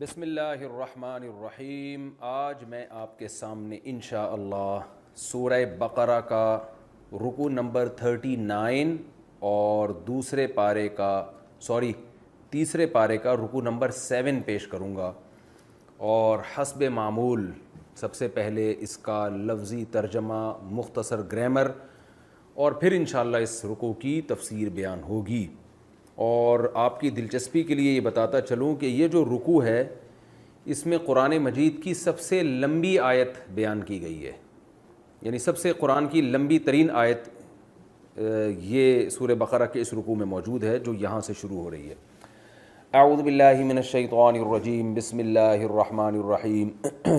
بسم اللہ الرحمن الرحیم۔ آج میں آپ کے سامنے انشاءاللہ سورہ بقرہ کا رکوع نمبر 39 اور تیسرے پارے کا رکوع نمبر 7 پیش کروں گا، اور حسب معمول سب سے پہلے اس کا لفظی ترجمہ، مختصر گرامر، اور پھر انشاءاللہ اس رکوع کی تفسیر بیان ہوگی۔ اور آپ کی دلچسپی کے لیے یہ بتاتا چلوں کہ یہ جو رکوع ہے اس میں قرآن مجید کی سب سے لمبی آیت بیان کی گئی ہے، یعنی سب سے قرآن کی لمبی ترین آیت یہ سورہ بقرہ کے اس رکوع میں موجود ہے جو یہاں سے شروع ہو رہی ہے۔ اعوذ باللہ من الشیطان الرجیم، بسم اللہ الرحمن الرحیم۔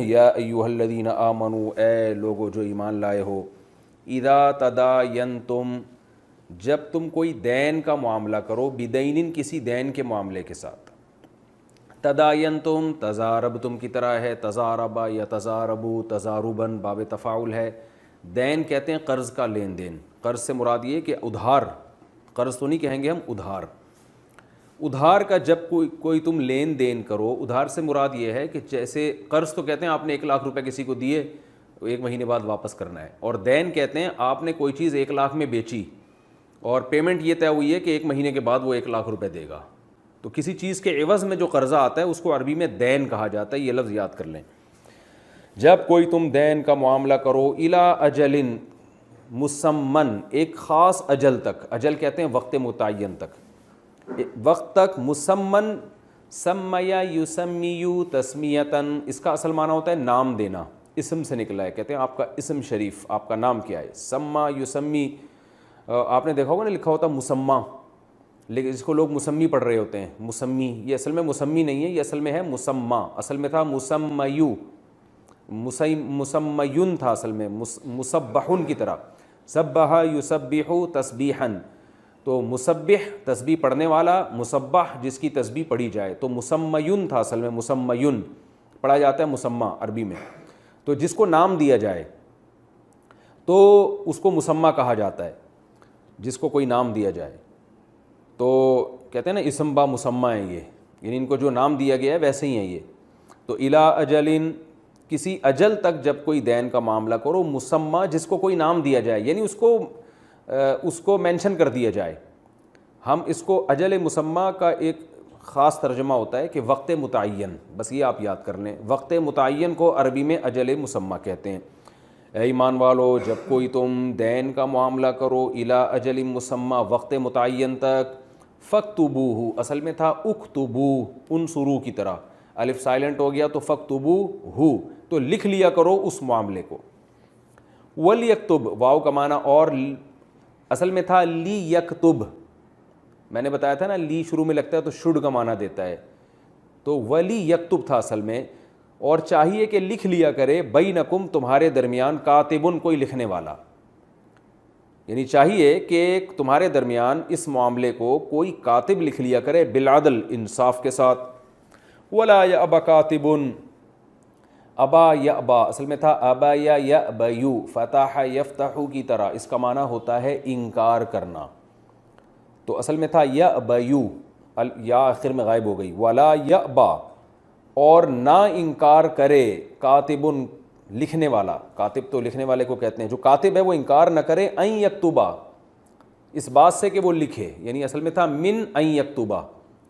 یا ایہا الذین آمنوا، اے لوگو جو ایمان لائے ہو، اذا تداینتم، جب تم کوئی دین کا معاملہ کرو، بدین کسی دین کے معاملے کے ساتھ، تداینتم تزاربتم کی طرح ہے، تزاربا یا تزاربو تزاربن باب تفاعل ہے۔ دین کہتے ہیں قرض کا لین دین، قرض سے مراد یہ کہ ادھار، قرض تو نہیں کہیں گے ہم، ادھار کا جب کوئی تم لین دین کرو، ادھار سے مراد یہ ہے کہ جیسے قرض تو کہتے ہیں آپ نے 1,00,000 روپے کسی کو دیے، 1 مہینے بعد واپس کرنا ہے، اور دین کہتے ہیں آپ نے کوئی چیز 1,00,000 میں بیچی اور پیمنٹ یہ طے ہوئی ہے کہ 1 مہینے کے بعد وہ 1,00,000 روپے دے گا، تو کسی چیز کے عوض میں جو قرضہ آتا ہے اس کو عربی میں دین کہا جاتا ہے، یہ لفظ یاد کر لیں۔ جب کوئی تم دین کا معاملہ کرو، الی اجل مسمن، ایک خاص اجل تک، اجل کہتے ہیں وقت متعین تک، وقت تک، مسمن، سمیا یسمیو تسمیتن، اس کا اصل معنی ہوتا ہے نام دینا، اسم سے نکلا ہے، کہتے ہیں آپ کا اسم شریف، آپ کا نام کیا ہے، سما یسمی، آپ نے دیکھا ہوگا نا لکھا ہوتا مسمہ، لیکن اس کو لوگ مسمی پڑھ رہے ہوتے ہیں، مسمی، یہ اصل میں مسمی نہیں ہے، یہ اصل میں ہے مسمہ، اصل میں تھا مسمیو، مسمیون تھا اصل میں، مسبحن کی طرح، سبح یسبح تسبیحا، تو مسبح تسبیح پڑھنے والا، مسبح جس کی تسبیح پڑھی جائے، تو مسمیون تھا اصل میں، مسمیون پڑھا جاتا ہے مسمہ عربی میں، تو جس کو نام دیا جائے تو اس کو مسمہ کہا جاتا ہے، جس کو کوئی نام دیا جائے، تو کہتے ہیں نا اسم با مسمہ ہیں یہ، یعنی ان کو جو نام دیا گیا ہے ویسے ہی ہیں یہ۔ تو الا اجلن، کسی اجل تک جب کوئی دین کا معاملہ کرو، مسمہ جس کو کوئی نام دیا جائے، یعنی اس کو مینشن کر دیا جائے، ہم اس کو اجل مسمہ کا ایک خاص ترجمہ ہوتا ہے کہ وقت متعین، بس یہ آپ یاد کر لیں، وقت متعین کو عربی میں اجل مسمہ کہتے ہیں۔ اے ایمان والو، جب کوئی تم دین کا معاملہ کرو، الی اجل مسمى، وقت متعین تک، فاکتبوہ، اصل میں تھا اکتبوہ، انصرو کی طرح، الف سائلنٹ ہو گیا تو فاکتبوہ، تو لکھ لیا کرو اس معاملے کو۔ ولیکتب، واو کا معنی اور، اصل میں تھا لی یکتب، میں نے بتایا تھا نا لی شروع میں لگتا ہے تو شڈ کا معنی دیتا ہے، تو ولی یکتب تھا اصل میں، اور چاہیے کہ لکھ لیا کرے، بینکم، تمہارے درمیان، کاتبن، کوئی لکھنے والا، یعنی چاہیے کہ تمہارے درمیان اس معاملے کو کوئی کاتب لکھ لیا کرے، بالعدل، انصاف کے ساتھ۔ ولا یأبا کاتبن، ابا یأبا، اصل میں تھا ابا یا یأبیو، فتح یفتح کی طرح، اس کا معنی ہوتا ہے انکار کرنا، تو اصل میں تھا یأبیو، یا آخر میں غائب ہو گئی، ولا یأبا، اور نہ انکار کرے، کاتبن، لکھنے والا، کاتب تو لکھنے والے کو کہتے ہیں، جو کاتب ہے وہ انکار نہ کرے، ان یکتبا، اس بات سے کہ وہ لکھے، یعنی اصل میں تھا من ان یکتبا،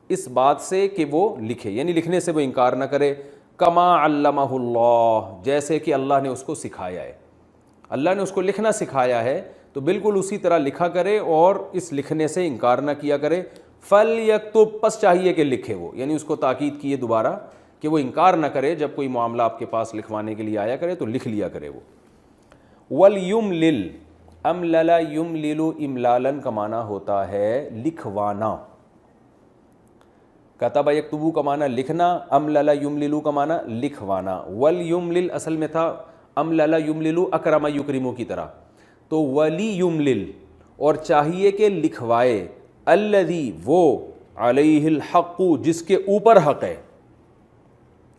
اس بات سے کہ وہ لکھے، یعنی لکھنے سے وہ انکار نہ کرے، کما علمہ اللہ، جیسے کہ اللہ نے اس کو سکھایا ہے، اللہ نے اس کو لکھنا سکھایا ہے تو بالکل اسی طرح لکھا کرے اور اس لکھنے سے انکار نہ کیا کرے۔ فلیکتب، پس چاہیے کہ لکھے وہ، یعنی اس کو تاکید کیے دوبارہ کہ وہ انکار نہ کرے، جب کوئی معاملہ آپ کے پاس لکھوانے کے لیے آیا کرے تو لکھ لیا کرے وہ۔ وَلْيُمْلِلْ، املل یملل، املالن کا معنی ہوتا ہے لکھوانا، کتب یکتبو کا معنی لکھنا، املل یملل کا معنی لکھوانا، وَلْيُمْلِلْ اصل میں تھا املل یملل، اکرم یکرمو کی طرح، تو وَلِيُمْلِلْ، اور چاہیے کہ لکھوائے، الذی، وہ، علیہ الحق، جس کے اوپر حق ہے،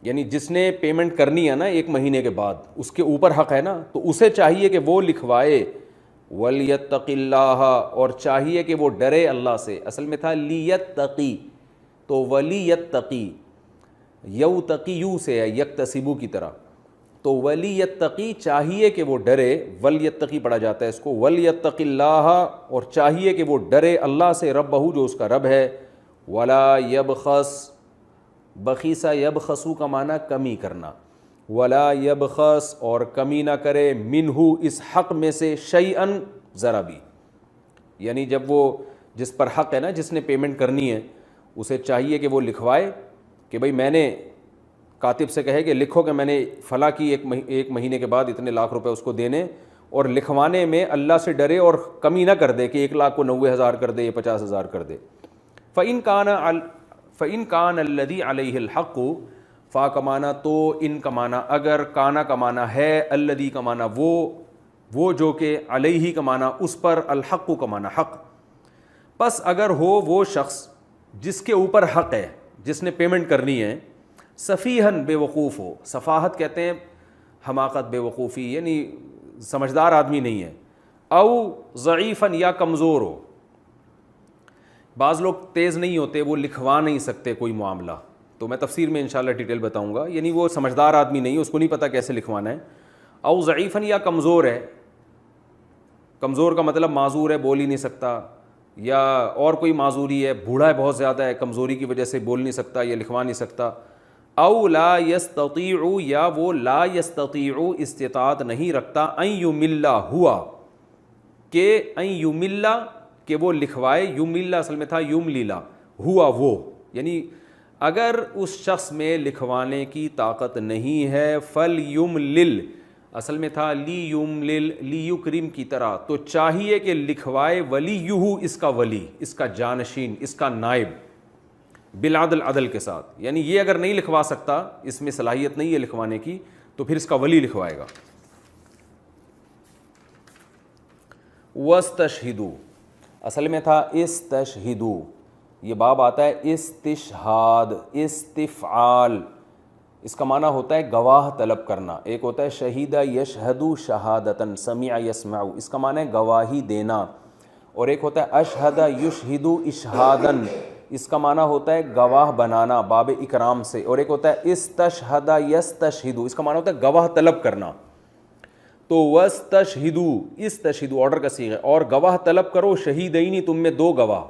یعنی جس نے پیمنٹ کرنی ہے نا 1 مہینے کے بعد، اس کے اوپر حق ہے نا، تو اسے چاہیے کہ وہ لکھوائے۔ وَلْيَتَّقِ اللَّهَ، اور چاہیے کہ وہ ڈرے اللہ سے، اصل میں تھا لیتقی، تو ولیتقی، یوتقیو سے ہے یکتسبو کی طرح. تو ولی یتقی چاہیے کہ وہ ڈرے, ول یتقی پڑھا جاتا ہے اس کو, ول یتق اللہ, اور چاہیے کہ وہ ڈرے اللہ سے, ربہ جو اس کا رب ہے, ولا یبخس, بخیسا یبخسو کا معنی کمی کرنا, ولا یبخس اور کمی نہ کرے, منہو اس حق میں سے, شیئن ذرا بھی. یعنی جب وہ جس پر حق ہے نا, جس نے پیمنٹ کرنی ہے, اسے چاہیے کہ وہ لکھوائے کہ بھئی میں نے کاتب سے کہے کہ لکھو کہ میں نے فلاں کی ایک مہینے کے بعد اتنے لاکھ روپے اس کو دینے, اور لکھوانے میں اللہ سے ڈرے اور کمی نہ کر دے کہ 1 لاکھ کو 90,000 کر دے یا 50,000 کر دے. فَإِنْ كَانَ الَّذِي عَلَيْهِ الْحَقُّ, فا کا معنی تو, ان کا معنی اگر, کانا کا معنی ہے, الذی کا معنی وہ جو کہ, علیہ کا معنی اس پر, الحق کا معنی حق. پس اگر ہو وہ شخص جس کے اوپر حق ہے, جس نے پیمنٹ کرنی ہے, سفیہن بے وقوف ہو, سفاہت کہتے ہیں حماقت, بے وقوفی, یعنی سمجھدار آدمی نہیں ہے, او ضعیفن یا کمزور ہو. بعض لوگ تیز نہیں ہوتے, وہ لکھوا نہیں سکتے کوئی معاملہ, تو میں تفسیر میں انشاءاللہ ڈیٹیل بتاؤں گا, یعنی وہ سمجھدار آدمی نہیں ہے, اس کو نہیں پتہ کیسے لکھوانا ہے. او ضعیفن یا کمزور ہے, کمزور کا مطلب معذور ہے, بول ہی نہیں سکتا, یا اور کوئی معذوری ہے, بوڑھا ہے بہت زیادہ ہے, کمزوری کی وجہ سے بول نہیں سکتا یا لکھوا نہیں سکتا. او لا یستطیع, یا وہ لا یستطیع استطاعت نہیں رکھتا, ان یمل ہوا, کہ ان یمل کہ وہ لکھوائے, یمل اصل میں تھا یمللا, ہوا وہ, یعنی اگر اس شخص میں لکھوانے کی طاقت نہیں ہے, فلیملل, اصل میں تھا لیملل, لیکرم کی طرح, تو چاہیے کہ لکھوائے, ولیہ اس کا ولی, اس کا جانشین, اس کا نائب, بالعدل عدل کے ساتھ. یعنی یہ اگر نہیں لکھوا سکتا, اس میں صلاحیت نہیں ہے لکھوانے کی, تو پھر اس کا ولی لکھوائے گا. وَاسْتَشْهِدُوا, اصل میں تھا استشہدو, یہ باب آتا ہے استشہاد, استفعال, اس کا معنی ہوتا ہے گواہ طلب کرنا. ایک ہوتا ہے شہید یشہد شہادتاً, سمع یسمع, اس کا معنی ہے گواہی دینا. اور ایک ہوتا ہے اشہد یشہد اشہاداً, اس کا معنی ہوتا ہے گواہ بنانا باب اکرام سے. اور ایک ہوتا ہے استشہد یستشہد, اس کا معنی ہوتا ہے گواہ طلب کرنا. تو وستشہدو, استشہدو آرڈر کا صیغہ ہے, اور گواہ طلب کرو, شہیدینی تم میں 2 گواہ,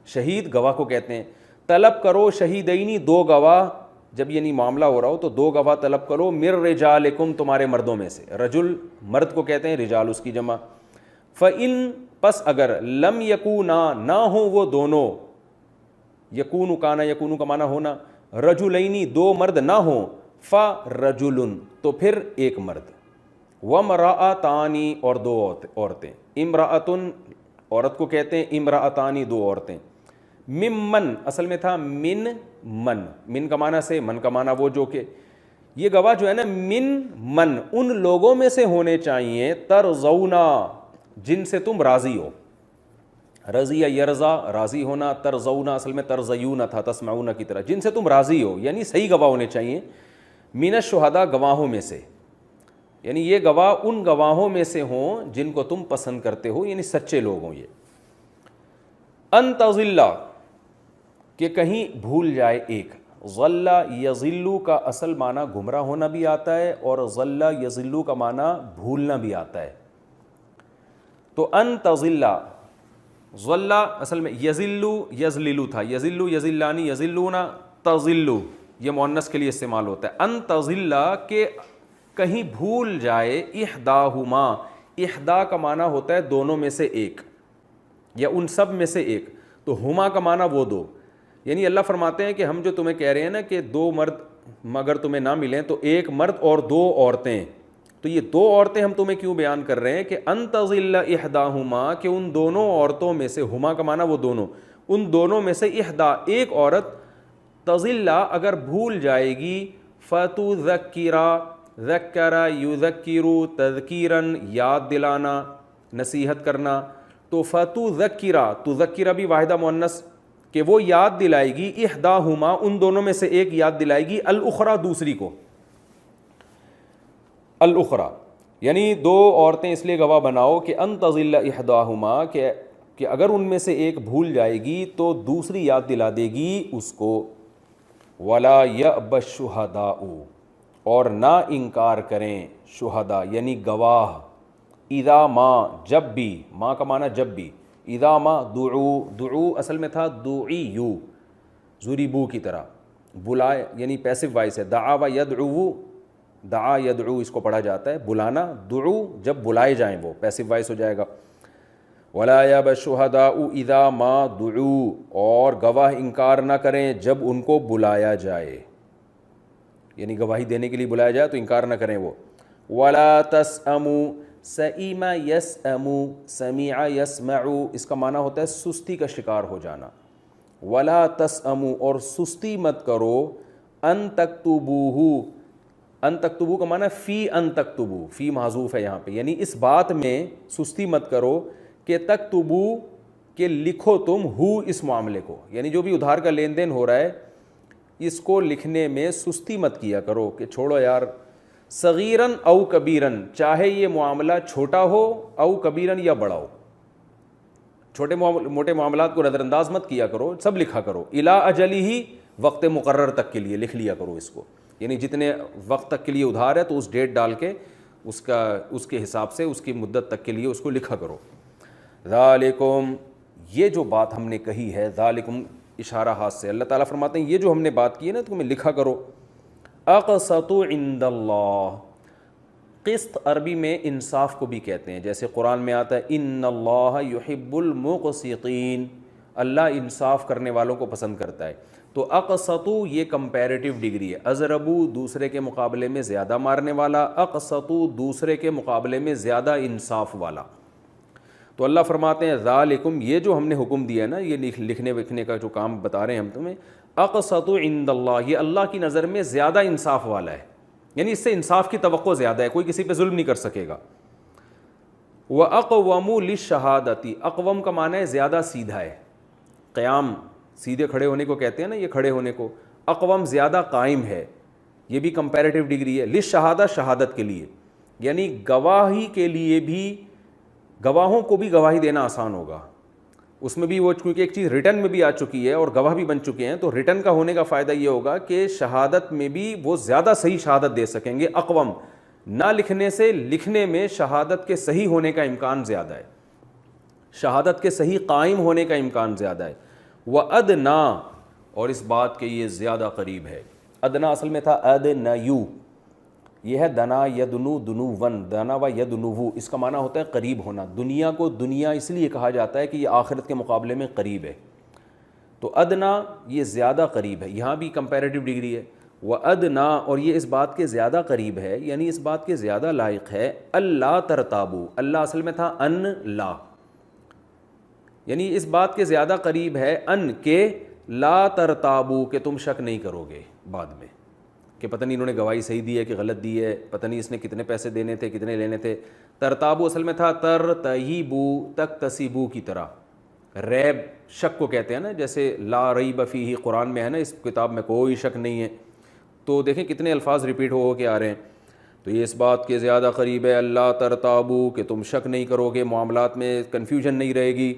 شہید گواہ کو کہتے ہیں, طلب کرو شہیدینی 2 گواہ, جب یعنی معاملہ ہو رہا ہو تو 2 گواہ طلب کرو, مر رجالکم تمہارے مردوں میں سے, رجل مرد کو کہتے ہیں, رجال اس کی جمع. فَإِن پس اگر, لم یکونا نہ ہوں وہ دونوں, یکونو کانا, یکونو کا معنی ہونا, رجلینی 2 مرد نہ ہوں, فرجل تو پھر 1 مرد, وامرأتانی اور 2 عورتیں, امرأتن عورت کو کہتے ہیں, امرأتانی 2 عورتیں. ممن اصل میں تھا من من, من کا معنی سے, من کا معنی وہ جو کہ, یہ گواہ جو ہے نا من ان لوگوں میں سے ہونے چاہیے, ترضونا جن سے تم راضی ہو, رضی یرضا راضی ہونا, ترضونا اصل میں ترضیون تھا, تسمعون کی طرح, جن سے تم راضی ہو, یعنی صحیح گواہ ہونے چاہیے. من الشہداء گواہوں میں سے, یعنی یہ گواہ ان گواہوں میں سے ہوں جن کو تم پسند کرتے ہو, یعنی سچے لوگ ہوں یہ. ان تضل کہ کہیں بھول جائے ایک, ضل یضل کا اصل معنی گمراہ ہونا بھی آتا ہے, اور ضل یضل کا معنی بھولنا بھی آتا ہے. تو ان تضل, ضل اصل میں یضل یضلل تھا, یضل یضلانی یضلون, تضل یہ مؤنث کے لیے استعمال ہوتا ہے. ان تضل کہ کہیں بھول جائے, احداہما, احدا کا معنی ہوتا ہے دونوں میں سے ایک, یا ان سب میں سے ایک, تو ہما کا معنی وہ 2. یعنی اللہ فرماتے ہیں کہ ہم جو تمہیں کہہ رہے ہیں نا کہ 2 مرد مگر تمہیں نہ ملیں, تو 1 مرد اور 2 عورتیں, تو یہ 2 عورتیں ہم تمہیں کیوں بیان کر رہے ہیں کہ ان تضل احداہما, کہ ان دونوں عورتوں میں سے, ہما کا معنی وہ دونوں, ان دونوں میں سے احدا ایک عورت, تضل اگر بھول جائے گی, فتذکرا, ذکر یذکر تذکیرن یاد دلانا, نصیحت کرنا, تو فتذکرا, تذکرا بھی واحدہ مؤنث, کہ وہ یاد دلائے گی, احداہما ان دونوں میں سے ایک یاد دلائے گی, الاخری دوسری کو, الاخری یعنی 2 عورتیں اس لیے گواہ بناؤ کہ ان تضل احداہما, کہ اگر ان میں سے ایک بھول جائے گی تو دوسری یاد دلا دے گی اس کو. ولا یأب الشہداء، اور نہ انکار کریں شہداء یعنی گواہ، اذا ما جب بھی، ما کا معنی جب بھی، اذا ما دعو، دعو اصل میں تھا دعیو، ضریبو کی طرح، بلائے یعنی پیسو وائس ہے، دعا و یدعو، دعا یدعو اس کو پڑھا جاتا ہے، بلانا، دعو جب بلائے جائیں وہ پیسو وائس ہو جائے گا۔ ولا یأب الشہداء اذا ما دعو، اور گواہ انکار نہ کریں جب ان کو بلایا جائے، یعنی گواہی دینے کے لیے بلایا جائے تو انکار نہ کریں وہ۔ ولا تسأموا، سئم یسأم، سمع یسمع، اس کا معنی ہوتا ہے سستی کا شکار ہو جانا۔ ولا تسأموا، اور سستی مت کرو، ان تکتبوہ، ان تکتبو کا معنی فی ان تکتبو، فی محذوف ہے یہاں پہ، یعنی اس بات میں سستی مت کرو کہ تکتبو، کہ لکھو تم، ہو اس معاملے کو، یعنی جو بھی ادھار کا لین دین ہو رہا ہے اس کو لکھنے میں سستی مت کیا کرو کہ چھوڑو یار، صغیرن او کبیرن، چاہے یہ معاملہ چھوٹا ہو او کبیرن یا بڑا ہو، چھوٹے موٹے معاملات کو نظر انداز مت کیا کرو، سب لکھا کرو، الی اجلہ، وقت مقرر تک کے لیے لکھ لیا کرو اس کو، یعنی جتنے وقت تک کے لیے ادھار ہے تو اس ڈیٹ ڈال کے اس کے حساب سے اس کی مدت تک کے لیے اس کو لکھا کرو۔ ذالکم، یہ جو بات ہم نے کہی ہے، ذالکم اشارہ ہاتھ سے، اللہ تعالیٰ فرماتے ہیں یہ جو ہم نے بات کی ہے نا تمہیں لکھا کرو۔ اقسط عند اللہ، قسط عربی میں انصاف کو بھی کہتے ہیں، جیسے قرآن میں آتا ہے ان اللہ یحب المقسطین، اللہ انصاف کرنے والوں کو پسند کرتا ہے۔ تو اقسطو یہ کمپیریٹیو ڈگری ہے، اضربو دوسرے کے مقابلے میں زیادہ مارنے والا، اقسطو دوسرے کے مقابلے میں زیادہ انصاف والا۔ تو اللہ فرماتے ہیں ذالکم، یہ جو ہم نے حکم دیا ہے نا، یہ لکھنے وکھنے کا جو کام بتا رہے ہیں ہم تمہیں، اقسط عند اللہ، یہ اللہ کی نظر میں زیادہ انصاف والا ہے، یعنی اس سے انصاف کی توقع زیادہ ہے، کوئی کسی پہ ظلم نہیں کر سکے گا۔ وَأَقْوَمُ لِلشَّهَادَةِ، اقوم کا معنی ہے زیادہ سیدھا ہے، قیام سیدھے کھڑے ہونے کو کہتے ہیں نا، یہ کھڑے ہونے کو، اقوم زیادہ قائم ہے، یہ بھی کمپیریٹیو ڈگری ہے، للشہادہ شہادت کے لیے، یعنی گواہی کے لیے بھی، گواہوں کو بھی گواہی دینا آسان ہوگا، اس میں بھی وہ کیونکہ ایک چیز ریٹن میں بھی آ چکی ہے اور گواہ بھی بن چکے ہیں، تو ریٹن کا ہونے کا فائدہ یہ ہوگا کہ شہادت میں بھی وہ زیادہ صحیح شہادت دے سکیں گے، اقوم، نہ لکھنے سے لکھنے میں شہادت کے صحیح ہونے کا امکان زیادہ ہے، شہادت کے صحیح قائم ہونے کا امکان زیادہ ہے۔ وَأَدْنَا، اور اس بات کے یہ زیادہ قریب ہے، ادنا اصل میں تھا ادنیو، یہ ہے دنا یدنو دنوون، دنا و یدنوو، اس کا معنی ہوتا ہے قریب ہونا، دنیا کو دنیا اس لیے کہا جاتا ہے کہ یہ آخرت کے مقابلے میں قریب ہے، تو ادنا یہ زیادہ قریب ہے، یہاں بھی کمپیریٹیو ڈگری ہے، وَأَدْنَا، اور یہ اس بات کے زیادہ قریب ہے، یعنی اس بات کے زیادہ لائق ہے، اللہ ترتابو، اللہ اصل میں تھا ان لا، یعنی اس بات کے زیادہ قریب ہے ان کہ لا ترتابو، کہ تم شک نہیں کرو گے بعد میں کہ پتہ نہیں انہوں نے گواہی صحیح دی ہے کہ غلط دی ہے، پتہ نہیں اس نے کتنے پیسے دینے تھے کتنے لینے تھے۔ ترتابو اصل میں تھا ترتہیبو، تکتسبو کی طرح، ریب شک کو کہتے ہیں نا، جیسے لا ریب فیہ قرآن میں ہے نا، اس کتاب میں کوئی شک نہیں ہے، تو دیکھیں کتنے الفاظ ریپیٹ ہو کے آ رہے ہیں، تو یہ اس بات کے زیادہ قریب ہے اللہ ترتابو، کہ تم شک نہیں کرو گے، معاملات میں کنفیوژن نہیں رہے گی،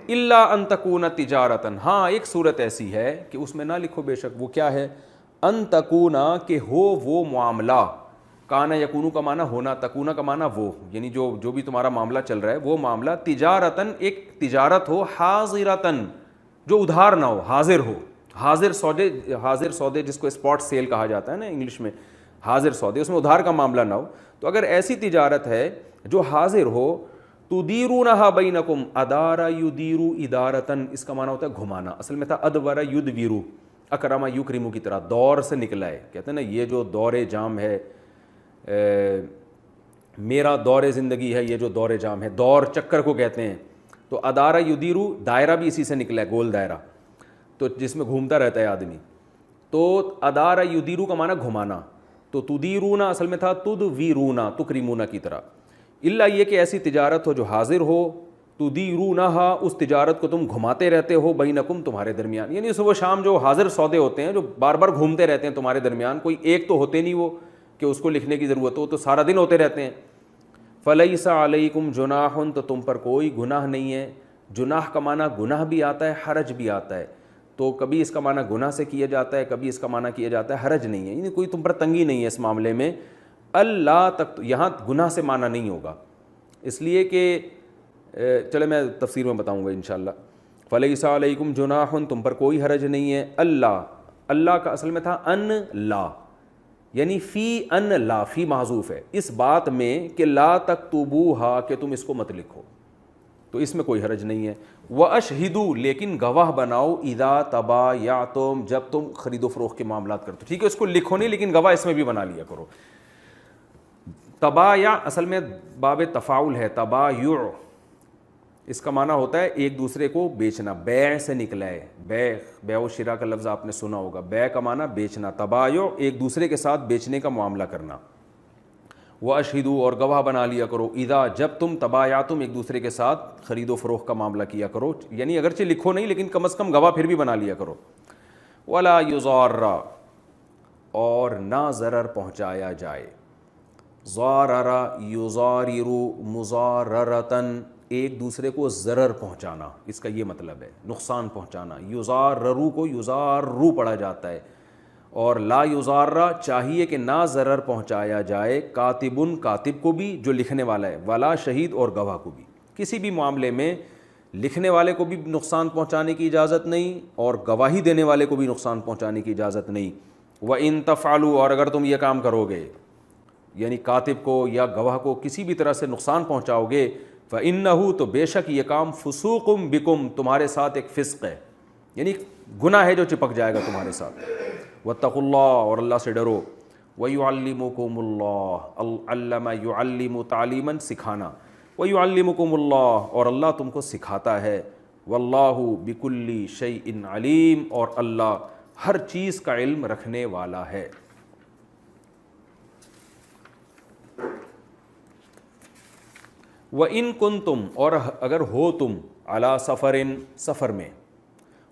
الا ان تکون تجارتن، ہاں ایک صورت ایسی ہے کہ اس میں نہ لکھو بے شک، وہ کیا ہے، ان تکونا، کہ ہو وہ معاملہ، کانا یکونو کا معنی ہونا، تکونا کا معنی وہ، یعنی جو بھی تمہارا معاملہ چل رہا ہے وہ معاملہ تجارتن، ایک تجارت ہو، حاضرتن، جو ادھار نہ ہو، حاضر ہو، حاضر سودے جس کو اسپاٹ سیل کہا جاتا ہے نا انگلش میں، حاضر سودے، اس میں ادھار کا معاملہ نہ ہو، تو اگر ایسی تجارت ہے جو حاضر ہو، تدیرونہا بینکم، ادار یدیر ادارتن، اس کا معنی ہوتا ہے گھمانا، اصل میں تھا ادور یدبرو، اکرما یکرمو کی طرح، دور سے نکلا ہے، کہتے ہیں نا یہ جو دور جام ہے، میرا دور زندگی ہے، یہ جو دور جام ہے، دور چکر کو کہتے ہیں، تو ادارہ یدیرو، دائرہ بھی اسی سے نکلا ہے، گول دائرہ، تو جس میں گھومتا رہتا ہے آدمی، تو ادارہ یدیرو کا معنی گھمانا، تو تدیرونا اصل میں تھا تدویرونا، تکریمونا کی طرح، اللہ یہ کہ ایسی تجارت ہو جو حاضر ہو، تدیرونہا، اس تجارت کو تم گھماتے رہتے ہو، بینکم تمہارے درمیان، یعنی صبح شام جو حاضر سودے ہوتے ہیں جو بار بار گھومتے رہتے ہیں تمہارے درمیان، کوئی ایک تو ہوتے نہیں وہ کہ اس کو لکھنے کی ضرورت ہو، تو سارا دن ہوتے رہتے ہیں۔ فلیس علیکم جناح، تو تم پر کوئی گناہ نہیں ہے، جناح کا معنی گناہ بھی آتا ہے، حرج بھی آتا ہے، تو کبھی اس کا معنی گناہ سے کیا جاتا ہے, کبھی اس کا معنی کیا جاتا ہے حرج نہیں ہے, یعنی کوئی تم پر تنگی نہیں ہے اس معاملے میں. اللہ تک یہاں گناہ سے معنی نہیں ہوگا, اس لیے کہ چلے میں تفسیر میں بتاؤں گا انشاءاللہ. فلیس علیکم جناح, تم پر کوئی حرج نہیں ہے. اللہ, اللہ کا اصل میں تھا ان لا, یعنی فی ان لا, فی معذوف ہے اس بات میں کہ لا تکتبوہا, کہ تم اس کو مت لکھو, تو اس میں کوئی حرج نہیں ہے. واشہدوا, لیکن گواہ بناؤ, اذا تبایعتم, جب تم خرید و فروخت کے معاملات کرتے ہو. ٹھیک ہے, اس کو لکھو نہیں لیکن گواہ اس میں بھی بنا لیا کرو. تبایع اصل میں باب تفاعل ہے, تبایع اس کا معنی ہوتا ہے ایک دوسرے کو بیچنا, بیع سے نکلا ہے, بیع و شراء کا لفظ آپ نے سنا ہوگا. بیع کا معنی بیچنا, تبایع ایک دوسرے کے ساتھ بیچنے کا معاملہ کرنا. واشہدوا, اور گواہ بنا لیا کرو, اذا جب تم تبایعتم ایک دوسرے کے ساتھ خرید و فروخت کا معاملہ کیا کرو, یعنی اگرچہ لکھو نہیں لیکن کم از کم گواہ پھر بھی بنا لیا کرو. ولا یضار, اور نہ ضرر پہنچایا جائے. ضارر یضارر مضاررتن, ایک دوسرے کو ضرر پہنچانا, اس کا یہ مطلب ہے نقصان پہنچانا. یضاررو کو یضاررو پڑھا جاتا ہے, اور لا یضارہ چاہیے کہ نہ ضرر پہنچایا جائے. کاتبن, کاتب کو بھی جو لکھنے والا ہے, ولا شہید, اور گواہ کو بھی. کسی بھی معاملے میں لکھنے والے کو بھی نقصان پہنچانے کی اجازت نہیں, اور گواہی دینے والے کو بھی نقصان پہنچانے کی اجازت نہیں. وَإِن تَفْعَلُوا, اور اگر تم یہ کام کرو گے, یعنی کاتب کو یا گواہ کو کسی بھی طرح سے نقصان پہنچاؤ گے, فَإِنَّهُ, تو بے شک یہ کام, فُسُوقٌ بِكُمْ, تمہارے ساتھ ایک فسق ہے, یعنی گناہ ہے جو چپک جائے گا تمہارے ساتھ. وَاتَّقُوا اللَّهَ, اور اللہ سے ڈرو. وَيُعَلِّمُكُمُ اللَّهُ, علَّمَ يُعَلِّمُ تعلیماً, سکھانا. وَيُعَلِّمُكُمُ اللَّهُ, اور اللہ تم کو سکھاتا ہے. وَاللَّهُ بِكُلِّ شَيْءٍ عَلِيمٌ, اور اللہ ہر چیز کا علم رکھنے والا ہے. وَإِن كُنتُمْ, اور اگر ہو تم, عَلَى سَفَرٍ, سفر میں.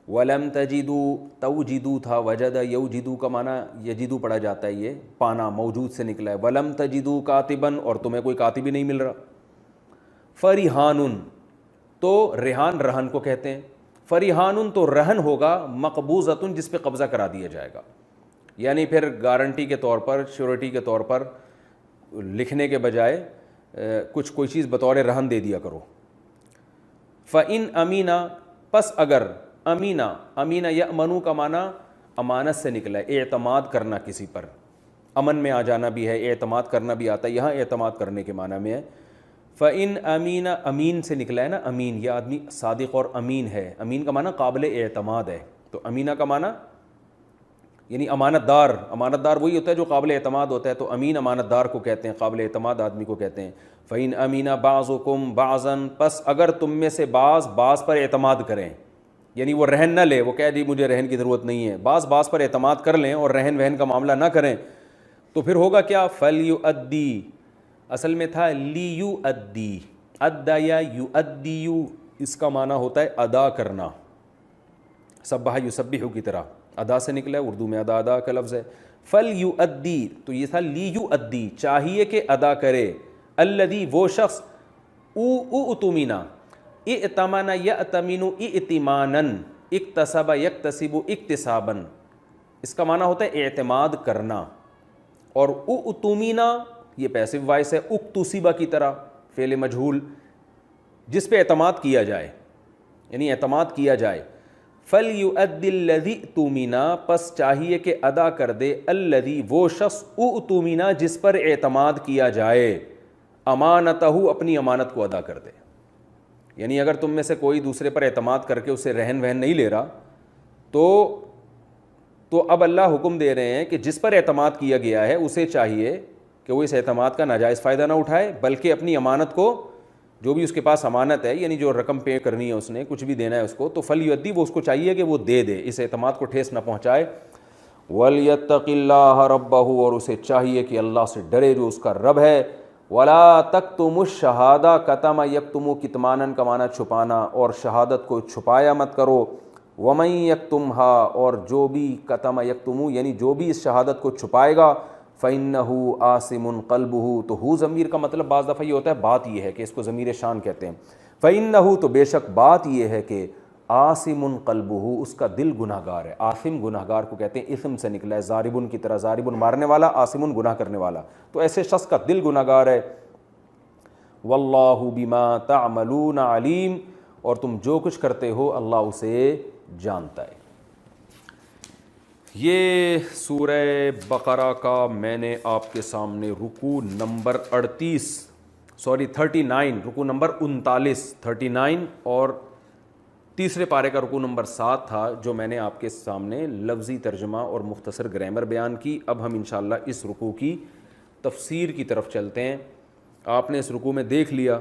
وَلَمْ تَجِدُوا, تَوْجِدُوا تھا, وَجَدَ یوجدو کا معنی یجدو پڑھا جاتا ہے, یہ پانا موجود سے نکلا ہے. وَلَمْ تَجِدُوا کَاتِبًا, اور تمہیں کوئی کاتب ہی نہیں مل رہا. فَرِحَانٌ, تو ریحان رہن کو کہتے ہیں. فَرِحَانٌ, تو رہن ہوگا, مقبوضۃ, جس پہ قبضہ کرا دیا جائے گا, یعنی پھر گارنٹی کے طور پر, شیورٹی کے طور پر لکھنے کے بجائے کچھ کوئی چیز بطور رہن دے دیا کرو. فَإِنْ أَمِنَا, پس اگر, امینہ, امینہ یأمنو کا معنی امانت سے نکلا ہے, اعتماد کرنا کسی پر, امن میں آ جانا بھی ہے, اعتماد کرنا بھی آتا ہے, یہاں اعتماد کرنے کے معنی میں ہے. فَإِنْ أَمِنَ, امین سے نکلا ہے نا, امین, یہ آدمی صادق اور امین ہے. امین کا معنی قابل اعتماد ہے, تو امینہ کا معنی یعنی امانت دار. امانت دار وہی ہوتا ہے جو قابل اعتماد ہوتا ہے, تو امین امانت دار کو کہتے ہیں, قابل اعتماد آدمی کو کہتے ہیں. فَإِنْ أَمِنَ بَعْضُكُمْ بَعْضًا, پس اگر تم میں سے بعض پر اعتماد کریں, یعنی وہ رہن نہ لے, وہ کہہ دی مجھے رہن کی ضرورت نہیں ہے, بعض پر اعتماد کر لیں اور رہن وہن کا معاملہ نہ کریں, تو پھر ہوگا کیا؟ فَلْيُؤَدِّي, اصل میں تھا لیُؤَدِّی, اَدَّا یا یُؤَدِّیُ, اس کا معنی ہوتا ہے ادا کرنا, سبح یسبح کی طرح, ادا سے نکلا ہے, اردو میں ادا کا لفظ ہے. فَلْيُؤَدِّی, تو یہ تھا لیُؤَدِّی, چاہیے کہ ادا کرے, الذی, وہ شخص, اؤتمنا, ائتمن یأتمن ائتمانا, اکتسب یکتسب اکتسابا, اس کا معنی ہوتا ہے اعتماد کرنا. اور اؤتمنا یہ پیسو وائس ہے, اکتسب کی طرح, فعل مجہول, جس پہ اعتماد کیا جائے, یعنی اعتماد کیا جائے. فَلْيُؤَدِّ الَّذِي اؤْتُمِنَ, پس چاہیے کہ ادا کر دے, الذی, وہ شخص, اؤْتُمِنَ, جس پر اعتماد کیا جائے, امانتہ, اپنی امانت کو ادا کر دے. یعنی اگر تم میں سے کوئی دوسرے پر اعتماد کر کے اسے رہن وہن نہیں لے رہا, تو اب اللہ حکم دے رہے ہیں کہ جس پر اعتماد کیا گیا ہے اسے چاہیے کہ وہ اس اعتماد کا ناجائز فائدہ نہ اٹھائے, بلکہ اپنی امانت کو, جو بھی اس کے پاس امانت ہے, یعنی جو رقم پے کرنی ہے اس نے, کچھ بھی دینا ہے اس کو, تو فلیؤدی, وہ اس کو چاہیے کہ وہ دے دے, اس اعتماد کو ٹھیس نہ پہنچائے. وَلْيَتَّقِ اللَّهَ رَبَّهُ, اور اسے چاہیے کہ اللہ سے ڈرے جو اس کا رب ہے. وَلَا تَكْتُمُوا الشَّهَادَةَ, کَتَمَ یکتموا, کتماناً کا معنی چھپانا, اور شہادت کو چھپایا مت کرو. وَمَن یکتمھا, اور جو بھی, کتم یکتموا یعنی جو بھی اس شہادت کو چھپائے گا, فَإِنَّهُ آثِمٌ قَلْبُهُ, تو ہو ضمیر کا مطلب بعض دفعہ یہ ہوتا ہے, بات یہ ہے کہ اس کو ضمیر شان کہتے ہیں. فَإِنَّهُ, تو بے شک بات یہ ہے کہ آثم قلبہ، اس کا دل گناہ گار ہے. آثم گناہ گار کو کہتے ہیں، اسم سے نکلا ہے، ضاربن کی طرح، ضاربن مارنے والا، آثم گناہ کرنے والا. تو ایسے شخص کا دل گناہ گار ہے. واللہ بما تعملون علیم، اور تم جو کچھ کرتے ہو اللہ اسے جانتا ہے. یہ سورہ بقرہ کا میں نے آپ کے سامنے رکوع نمبر 39 رکوع نمبر 39 اور تیسرے پارے کا رکوع نمبر 7 تھا، جو میں نے آپ کے سامنے لفظی ترجمہ اور مختصر گرامر بیان کی. اب ہم انشاءاللہ اس رکوع کی تفسیر کی طرف چلتے ہیں. آپ نے اس رکوع میں دیکھ لیا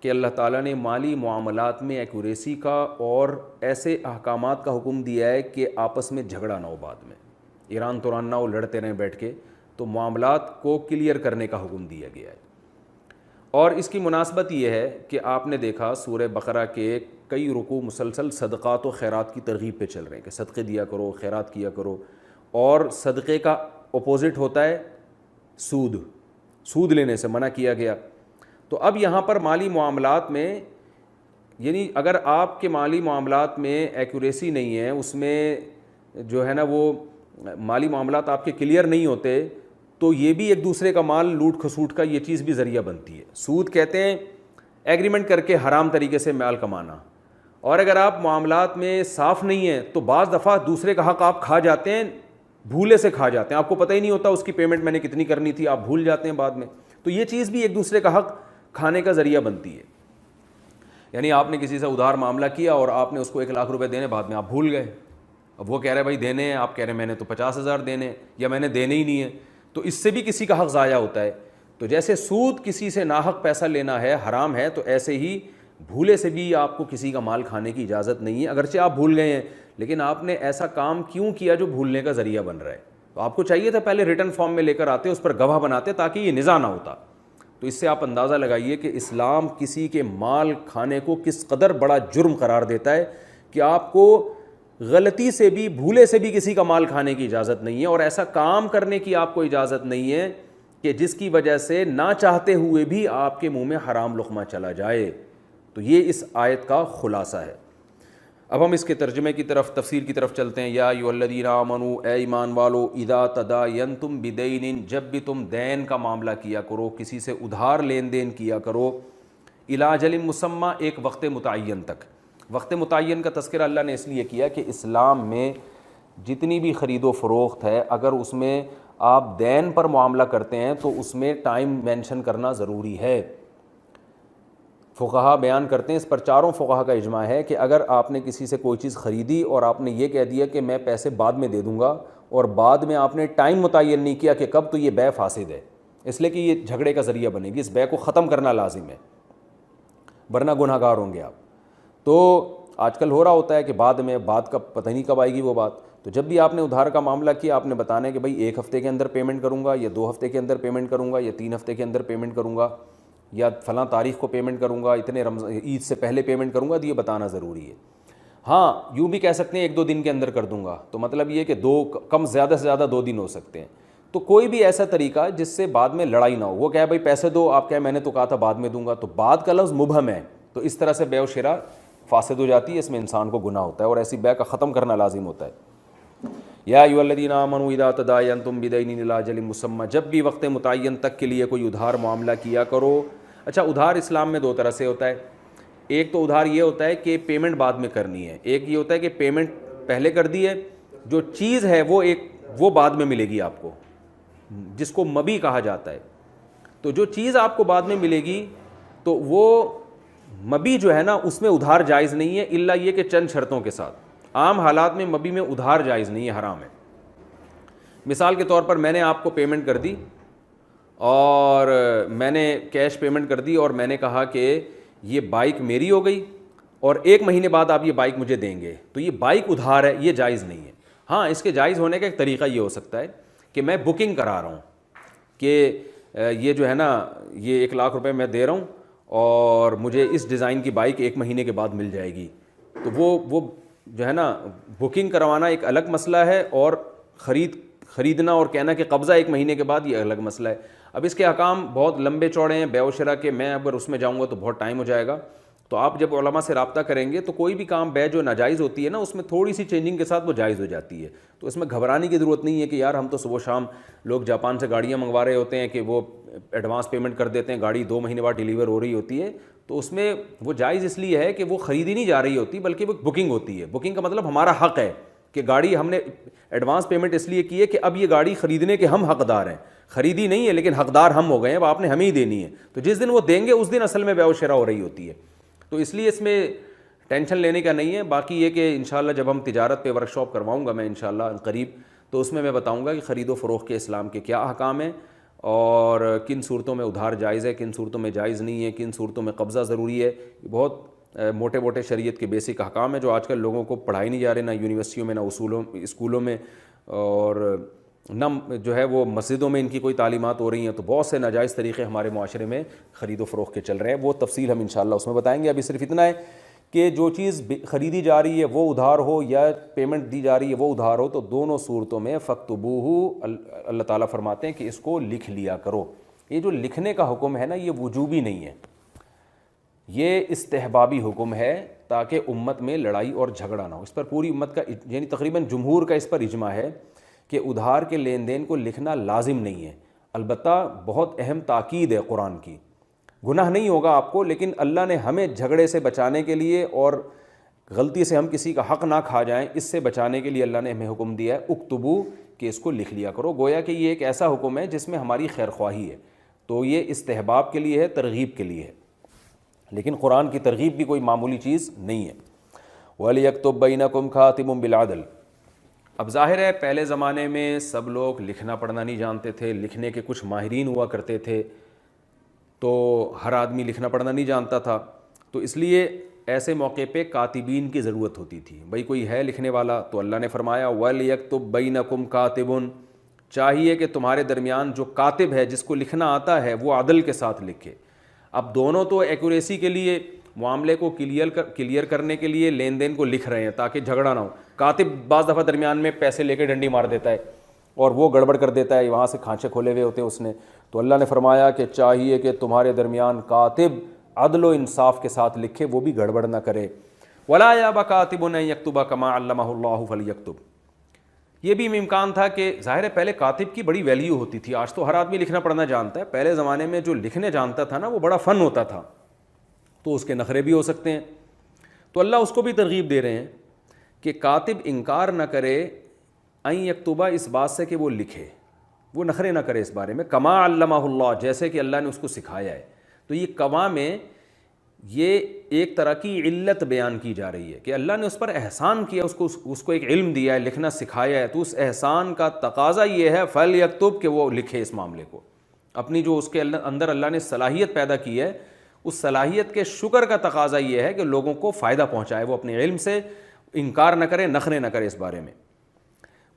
کہ اللہ تعالیٰ نے مالی معاملات میں ایکوریسی کا اور ایسے احکامات کا حکم دیا ہے کہ آپس میں جھگڑا نہ ہو، بعد میں ایران توران نہ ہو، لڑتے رہیں بیٹھ کے. تو معاملات کو کلیئر کرنے کا حکم دیا گیا ہے. اور اس کی مناسبت یہ ہے کہ آپ نے دیکھا سورہ بقرہ کے کئی رکوع مسلسل صدقات و خیرات کی ترغیب پہ چل رہے ہیں کہ صدقے دیا کرو، خیرات کیا کرو. اور صدقے کا اپوزٹ ہوتا ہے سود لینے سے منع کیا گیا. تو اب یہاں پر مالی معاملات میں، یعنی اگر آپ کے مالی معاملات میں ایکوریسی نہیں ہے، اس میں جو ہے نا وہ مالی معاملات آپ کے کلیئر نہیں ہوتے، تو یہ بھی ایک دوسرے کا مال لوٹ کھسوٹ کا یہ چیز بھی ذریعہ بنتی ہے. سود کہتے ہیں ایگریمنٹ کر کے حرام طریقے سے مال کمانا. اور اگر آپ معاملات میں صاف نہیں ہیں تو بعض دفعہ دوسرے کا حق آپ کھا جاتے ہیں، بھولے سے کھا جاتے ہیں، آپ کو پتہ ہی نہیں ہوتا اس کی پیمنٹ میں نے کتنی کرنی تھی، آپ بھول جاتے ہیں بعد میں. تو یہ چیز بھی ایک دوسرے کا حق کھانے کا ذریعہ بنتی ہے. یعنی آپ نے کسی سے ادھار معاملہ کیا اور آپ نے اس کو 1,00,000 روپے دینے، بعد میں آپ بھول گئے. اب وہ کہہ رہے بھائی دینے ہیں، آپ کہہ رہے ہیں میں نے تو 50,000 دینے یا میں نے دینے ہی نہیں ہے. تو اس سے بھی کسی کا حق ضائع ہوتا ہے. تو جیسے سود کسی سے ناحق پیسہ لینا ہے، حرام ہے، تو ایسے ہی بھولے سے بھی آپ کو کسی کا مال کھانے کی اجازت نہیں ہے. اگرچہ آپ بھول گئے ہیں، لیکن آپ نے ایسا کام کیوں کیا جو بھولنے کا ذریعہ بن رہا ہے. تو آپ کو چاہیے تھا پہلے ریٹن فارم میں لے کر آتے، اس پر گواہ بناتے تاکہ یہ نزاع نہ ہوتا. تو اس سے آپ اندازہ لگائیے کہ اسلام کسی کے مال کھانے کو کس قدر بڑا جرم قرار دیتا ہے کہ آپ کو غلطی سے بھی، بھولے سے بھی کسی کا مال کھانے کی اجازت نہیں ہے، اور ایسا کام کرنے کی آپ کو اجازت نہیں ہے کہ جس کی وجہ سے نہ چاہتے ہوئے بھی آپ کے منہ میں حرام لقمہ چلا جائے. تو یہ اس آیت کا خلاصہ ہے. اب ہم اس کے ترجمے کی طرف، تفسیر کی طرف چلتے ہیں. یا ایھا الذین آمنوا، اے ایمان والو، اذا تداینتم بدین، جب بھی تم دین کا معاملہ کیا کرو، کسی سے ادھار لین دین کیا کرو، الی اجل مسمی، ایک وقت متعین تک. وقت متعین کا تذکرہ اللہ نے اس لیے کیا کہ اسلام میں جتنی بھی خرید و فروخت ہے، اگر اس میں آپ دین پر معاملہ کرتے ہیں تو اس میں ٹائم مینشن کرنا ضروری ہے. فقہا بیان کرتے ہیں، اس پر چاروں فقہا کا اجماع ہے کہ اگر آپ نے کسی سے کوئی چیز خریدی اور آپ نے یہ کہہ دیا کہ میں پیسے بعد میں دے دوں گا، اور بعد میں آپ نے ٹائم متعین نہیں کیا کہ کب، تو یہ بیع فاسد ہے، اس لیے کہ یہ جھگڑے کا ذریعہ بنے گی. اس بیع کو ختم کرنا لازم ہے، ورنہ گناہ گار ہوں گے آپ. تو آج کل ہو رہا ہوتا ہے کہ بعد میں، بعد کا پتہ نہیں کب آئے گی وہ بات. تو جب بھی آپ نے ادھار کا معاملہ کیا، آپ نے بتانا ہے کہ بھائی 1 ہفتے کے اندر پیمنٹ کروں گا، یا 2 ہفتے کے اندر پیمنٹ کروں گا، یا 3 ہفتے کے اندر پیمنٹ کروں گا، یا فلاں تاریخ کو پیمنٹ کروں گا، اتنے عید سے پہلے پیمنٹ کروں گا. تو یہ بتانا ضروری ہے. ہاں یوں بھی کہہ سکتے ہیں 1-2 دن کے اندر کر دوں گا، تو مطلب یہ کہ کم زیادہ سے زیادہ 2 دن ہو سکتے ہیں. تو کوئی بھی ایسا طریقہ جس سے بعد میں لڑائی نہ ہو. وہ کہے بھائی پیسے دو، آپ کہیں میں نے تو کہا تھا بعد میں دوں گا، تو بعد کا لفظ مبہم ہے، تو اس طرح سے بیع و شراء فاسد ہو جاتی ہے، اس میں انسان کو گناہ ہوتا ہے، اور ایسی بیع کا ختم کرنا لازم ہوتا ہے. یا ایھا الذین آمنوا اذا تداینتم بدین الی اجل مسمی، جب بھی وقت متعین تک کے لیے کوئی ادھار معاملہ کیا کرو. اچھا، ادھار اسلام میں 2 طرح سے ہوتا ہے. ایک تو ادھار یہ ہوتا ہے کہ پیمنٹ بعد میں کرنی ہے، ایک یہ ہوتا ہے کہ پیمنٹ پہلے کر دی ہے، جو چیز ہے وہ بعد میں ملے گی آپ کو، جس کو مبی کہا جاتا ہے. تو جو چیز آپ کو بعد میں ملے گی، تو وہ مبی جو ہے نا، اس میں ادھار جائز نہیں ہے، الا یہ کہ چند شرطوں کے ساتھ. عام حالات میں مبی میں ادھار جائز نہیں ہے، حرام ہے. مثال کے طور پر میں نے آپ کو پیمنٹ کر دی، اور میں نے کیش پیمنٹ کر دی، اور میں نے کہا کہ یہ بائک میری ہو گئی، اور 1 مہینے بعد آپ یہ بائک مجھے دیں گے، تو یہ بائک ادھار ہے، یہ جائز نہیں ہے. ہاں، اس کے جائز ہونے کا ایک طریقہ یہ ہو سکتا ہے کہ میں بکنگ کرا رہا ہوں کہ یہ جو ہے نا، یہ 1,00,000 روپے میں دے رہا ہوں، اور مجھے اس ڈیزائن کی بائک 1 مہینے کے بعد مل جائے گی. تو وہ جو ہے نا، بکنگ کروانا ایک الگ مسئلہ ہے، اور خریدنا اور کہنا کہ قبضہ 1 مہینے کے بعد، یہ الگ مسئلہ ہے. اب اس کے احکام بہت لمبے چوڑے ہیں بیع و شراء کے، میں اگر اس میں جاؤں گا تو بہت ٹائم ہو جائے گا. تو آپ جب علماء سے رابطہ کریں گے تو کوئی بھی کام بے جو ناجائز ہوتی ہے نا اس میں تھوڑی سی چینجنگ کے ساتھ وہ جائز ہو جاتی ہے. تو اس میں گھبرانے کی ضرورت نہیں ہے کہ یار ہم تو صبح شام لوگ جاپان سے گاڑیاں منگوا رہے ہوتے ہیں کہ وہ ایڈوانس پیمنٹ کر دیتے ہیں, گاڑی 2 مہینے بعد ڈیلیور ہو رہی ہوتی ہے. تو اس میں وہ جائز اس لیے ہے کہ وہ خریدی نہیں جا رہی ہوتی بلکہ وہ بکنگ ہوتی ہے. بکنگ کا مطلب ہمارا حق ہے کہ گاڑی ہم نے ایڈوانس پیمنٹ اس لیے کی ہے کہ اب یہ گاڑی خریدنے کے ہم حقدار ہیں. خریدی نہیں ہے لیکن حقدار ہم ہو گئے ہیں, اب آپ نے ہمیں ہی دینی ہے. تو جس دن وہ دیں گے اس دن اصل میں بیع و شراء ہو رہی ہوتی ہے. تو اس لیے اس میں ٹینشن لینے کا نہیں ہے. باقی یہ کہ انشاءاللہ جب ہم تجارت پہ ورک شاپ کرواؤں گا میں انشاءاللہ قریب, تو اس میں بتاؤں گا کہ خرید و فروخت کے اسلام کے کیا احکام ہیں اور کن صورتوں میں ادھار جائز ہے, کن صورتوں میں جائز نہیں ہے, کن صورتوں میں قبضہ ضروری ہے. بہت موٹے موٹے شریعت کے بیسک احکام ہیں جو آج کل لوگوں کو پڑھائی نہیں جا رہے, نہ یونیورسٹیوں میں, نہ اسکولوں میں, اور نہ جو ہے وہ مسجدوں میں ان کی کوئی تعلیمات ہو رہی ہیں. تو بہت سے ناجائز طریقے ہمارے معاشرے میں خرید و فروخت کے چل رہے ہیں, وہ تفصیل ہم انشاءاللہ اس میں بتائیں گے. ابھی صرف اتنا ہے کہ جو چیز خریدی جا رہی ہے وہ ادھار ہو یا پیمنٹ دی جا رہی ہے وہ ادھار ہو, تو دونوں صورتوں میں فَاكْتُبُوهُ, اللہ تعالیٰ فرماتے ہیں کہ اس کو لکھ لیا کرو. یہ جو لکھنے کا حکم ہے نا یہ وجوبی نہیں ہے, یہ استحبابی حکم ہے تاکہ امت میں لڑائی اور جھگڑا نہ ہو. اس پر پوری امت کا یعنی تقریباً جمہور کا اس پر اجماع ہے کہ ادھار کے لین دین کو لکھنا لازم نہیں ہے. البتہ بہت اہم تاکید ہے قرآن کی, گناہ نہیں ہوگا آپ کو, لیکن اللہ نے ہمیں جھگڑے سے بچانے کے لیے اور غلطی سے ہم کسی کا حق نہ کھا جائیں اس سے بچانے کے لیے اللہ نے ہمیں حکم دیا ہے اکتبو, کہ اس کو لکھ لیا کرو. گویا کہ یہ ایک ایسا حکم ہے جس میں ہماری خیر خواہی ہے. تو یہ استحباب کے لیے ہے, ترغیب کے لیے ہے, لیکن قرآن کی ترغیب بھی کوئی معمولی چیز نہیں ہے. وَلْيَكْتُبْ بَيْنَكُمْ كَاتِبٌ بِالْعَدْلِ. اب ظاہر ہے پہلے زمانے میں سب لوگ لکھنا پڑھنا نہیں جانتے تھے, لکھنے کے کچھ ماہرین ہوا کرتے تھے, تو ہر آدمی لکھنا پڑھنا نہیں جانتا تھا. تو اس لیے ایسے موقع پہ کاتبین کی ضرورت ہوتی تھی. بھئی کوئی ہے لکھنے والا, تو اللہ نے فرمایا وَلْيَكْتُبْ بَيْنَكُمْ كَاتِبٌ, چاہیے کہ تمہارے درمیان جو کاتب ہے جس کو لکھنا آتا ہے وہ عدل کے ساتھ لکھے. اب دونوں تو ایکوریسی کے لیے, معاملے کو کلیئر کرنے کے لیے لین دین کو لکھ رہے ہیں تاکہ جھگڑا نہ ہو. کاتب بعض دفعہ درمیان میں پیسے لے کے ڈنڈی مار دیتا ہے اور وہ گڑبڑ کر دیتا ہے, وہاں سے کھانچے کھولے ہوئے ہوتے ہیں اس نے. تو اللہ نے فرمایا کہ چاہیے کہ تمہارے درمیان کاتب عدل و انصاف کے ساتھ لکھے, وہ بھی گڑبڑ نہ کرے. وَلَا يَأْبَ كَاتِبٌ أَن يَكْتُبَ كَمَا عَلَّمَهُ اللَّهُ فَلْيَكْتُبْ. یہ بھی امکان تھا کہ ظاہر ہے پہلے کاتب کی بڑی ویلیو ہوتی تھی, آج تو ہر آدمی لکھنا پڑھنا جانتا ہے. پہلے زمانے میں جو لکھنے جانتا تھا نا وہ بڑا فن ہوتا تھا, تو اس کے نخرے بھی ہو سکتے ہیں. تو اللہ اس کو بھی ترغیب دے رہے ہیں کہ کاتب انکار نہ کرے ان یکتبہ, اس بات سے کہ وہ لکھے, وہ نخرے نہ کرے اس بارے میں. کما علمہ اللہ, جیسے کہ اللہ نے اس کو سکھایا ہے. تو یہ کما میں یہ ایک طرح کی علت بیان کی جا رہی ہے کہ اللہ نے اس پر احسان کیا, اس کو ایک علم دیا ہے, لکھنا سکھایا ہے. تو اس احسان کا تقاضا یہ ہے فلیکتب, کہ وہ لکھے اس معاملے کو. اپنی جو اس کے اندر اللہ نے صلاحیت پیدا کی ہے, اس صلاحیت کے شکر کا تقاضا یہ ہے کہ لوگوں کو فائدہ پہنچائے, وہ اپنے علم سے انکار نہ کرے, نخرے نہ کرے اس بارے میں.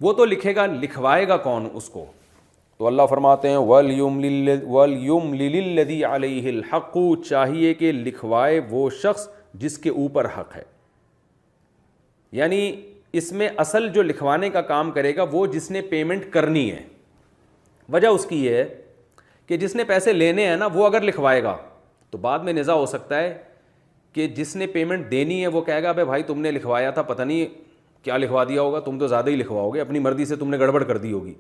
وہ تو لکھے گا, لکھوائے گا کون اس کو؟ تو اللہ فرماتے ہیں وَلْيُمْلِلِ الَّذِي عَلَيْهِ الْحَقُّ, چاہیے کہ لکھوائے وہ شخص جس کے اوپر حق ہے. یعنی اس میں اصل جو لکھوانے کا کام کرے گا وہ جس نے پیمنٹ کرنی ہے. وجہ اس کی یہ ہے کہ جس نے پیسے لینے ہیں نا وہ اگر لکھوائے گا تو بعد میں نزاع ہو سکتا ہے کہ جس نے پیمنٹ دینی ہے وہ کہے گا بھائی تم نے لکھوایا تھا, پتہ نہیں کیا لکھوا دیا ہوگا, تم تو زیادہ ہی لکھواؤ گے, اپنی مرضی سے تم نے گڑبڑ کر دی ہوگی.